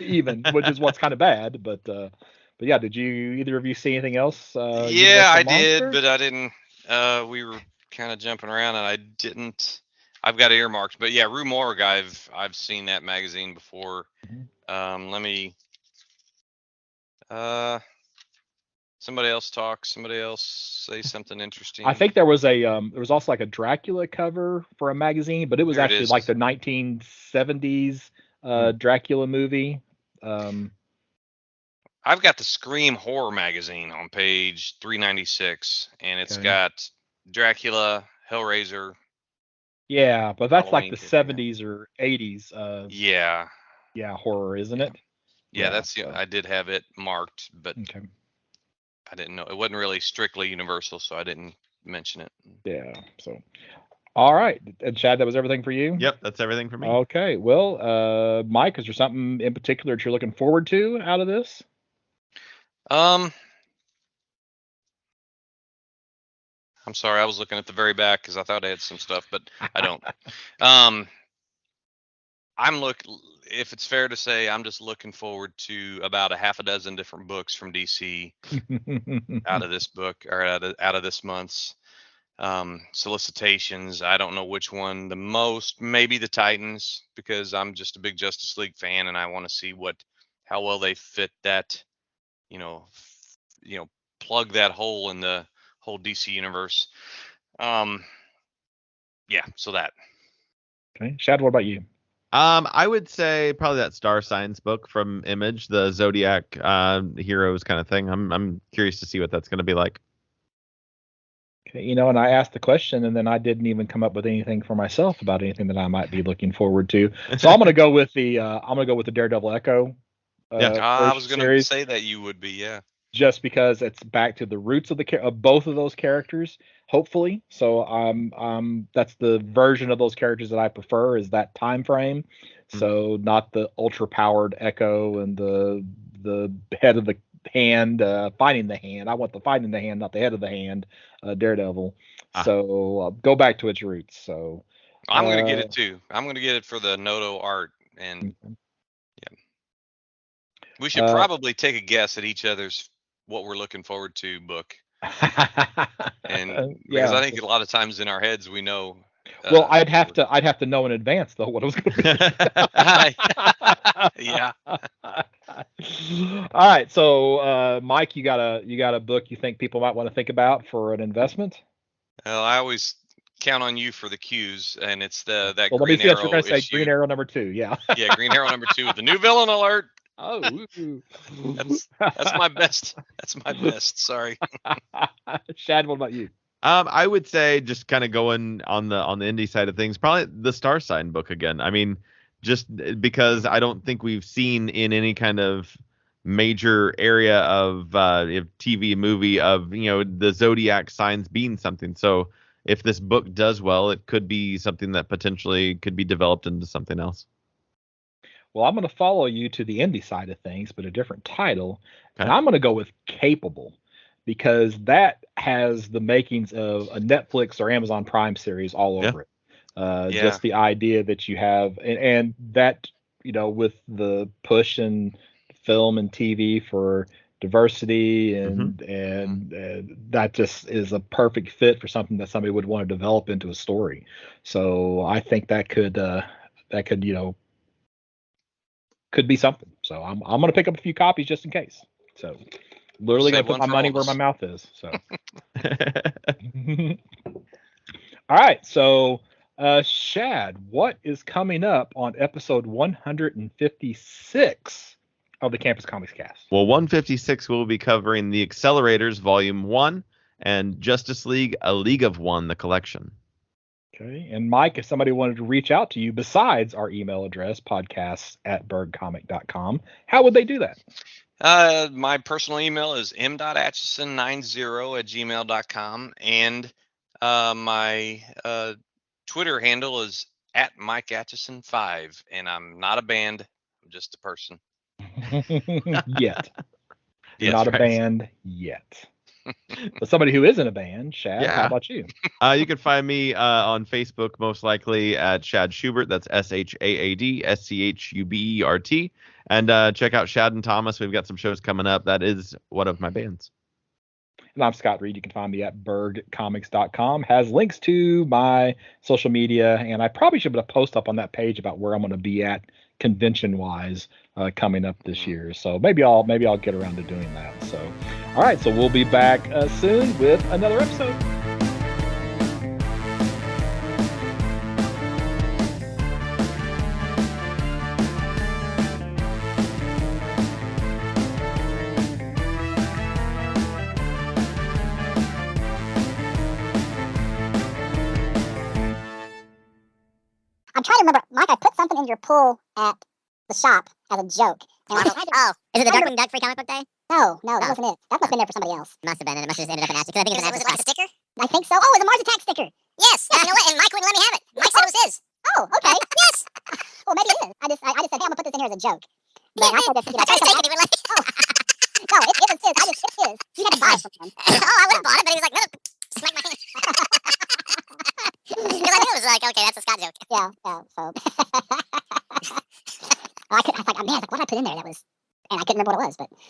even, which is what's kind of bad. But yeah, did either of you see anything else? I did, but I didn't. We were kind of jumping around, and I didn't. I've got earmarks, but yeah, Rue Morgue. I've seen that magazine before. Let me. Somebody else talk. Somebody else say something interesting. I think there was also like a Dracula cover for a magazine, but it was actually like the 1970s Dracula movie. I've got the Scream Horror magazine on page 396, and it's got Dracula, Hellraiser. Yeah, but that's like the 70s or 80s. Yeah, horror, isn't it? Yeah, I did have it marked, but I didn't know. It wasn't really strictly Universal, so I didn't mention it. Yeah, so. All right. And Chad, that was everything for you? Yep, that's everything for me. Okay. Well, Mike, is there something in particular that you're looking forward to out of this? I'm sorry, I was looking at the very back because I thought I had some stuff, but I don't. If it's fair to say, I'm just looking forward to about a half a dozen different books from DC out of this book or out of this month's solicitations. I don't know which one the most. Maybe the Titans, because I'm just a big Justice League fan and I want to see how well they fit that, plug that hole in the whole DC universe. So that. Okay, Chad, what about you? I would say probably that Star Signs book from Image, the Zodiac heroes kind of thing. I'm curious to see what that's going to be like. Okay, and I asked the question, and then I didn't even come up with anything for myself about anything that I might be looking forward to. So I'm gonna go with the Daredevil Echo. I was going to series, say that you would be, yeah. just because it's back to the roots of both of those characters, hopefully. So that's the version of those characters that I prefer, is that time frame. So not the ultra powered Echo and the head of the hand fighting the hand. I want the fighting the hand, not the head of the hand. Daredevil. So go back to its roots. So I'm going to get it too. I'm going to get it for the Noto art, and yeah, we should probably take a guess at each other's what we're looking forward to book. And because I think a lot of times in our heads we know. Well, I'd have to know in advance though what it was going to be. Yeah. All right, so Mike, you got a book you think people might want to think about for an investment? Well, I always count on you for the cues, and it's that Green Green Arrow. Arrow You're going to say issue. Green Arrow number 2, yeah. Yeah, Green Arrow number 2 with the new villain alert. Oh, that's my best. That's my best. Sorry. Shad, what about you? I would say, just kind of going on the indie side of things, probably the Star Sign book again. I mean, just because I don't think we've seen in any kind of major area of TV movie of the zodiac signs being something. So if this book does well, it could be something that potentially could be developed into something else. Well, I'm going to follow you to the indie side of things, but a different title. Okay. And I'm going to go with Capable, because that has the makings of a Netflix or Amazon Prime series all over it. Just the idea that you have, and that, with the push in film and TV for diversity, and that just is a perfect fit for something that somebody would want to develop into a story. So I think that could be something. So I'm going to pick up a few copies just in case. So literally going to put my money where my mouth is. So. All right. So Shad, what is coming up on episode 156 of the Campus Comics Cast? Well, 156 will be covering The Accelerators Volume 1 and Justice League, A League of One, the collection. Okay. And Mike, if somebody wanted to reach out to you besides our email address, podcasts@bergcomic.com, how would they do that? My personal email is m.atchison90@gmail.com, and my Twitter handle is @MikeAtchison5, and I'm not a band. I'm just a person. Yet. You're not a band yet. But somebody who is in a band, Shad, how about you? You can find me on Facebook, most likely at Shad Schubert. That's SHAAD SCHUBERT. And check out Shad and Thomas. We've got some shows coming up. That is one of my bands. And I'm Scott Reed. You can find me at bergcomics.com. Has links to my social media, and I probably should put a post up on that page about where I'm going to be at convention-wise coming up this year. So maybe I'll get around to doing that. So, all right. So we'll be back soon with another episode. I'm trying to remember, Mike, I put something in your pool at the shop as a joke. And is it the Darkwing Duck Free Comic Book Day? No, that wasn't it. That must have been there for somebody else. Must have been, and it must have just ended up in Ashley. I think it was like a sticker? I think so. Oh, it was a Mars Attack sticker. Yes, and you know what? And Mike wouldn't let me have it. Mike said it was his. Oh, okay. Yes. Well, maybe it is. I just said, hey, I'm going to put this in here as a joke. But I told this, I tried to take it, he wouldn't let me. Oh. No, it was his. It's his. You had to buy it from him. Oh, I would have bought it, but he was like, no, smack my hand. Because I knew it was like, okay, that's a Scott joke. Yeah, so. I was like, man, what did I put in there that was, and I couldn't remember what it was, but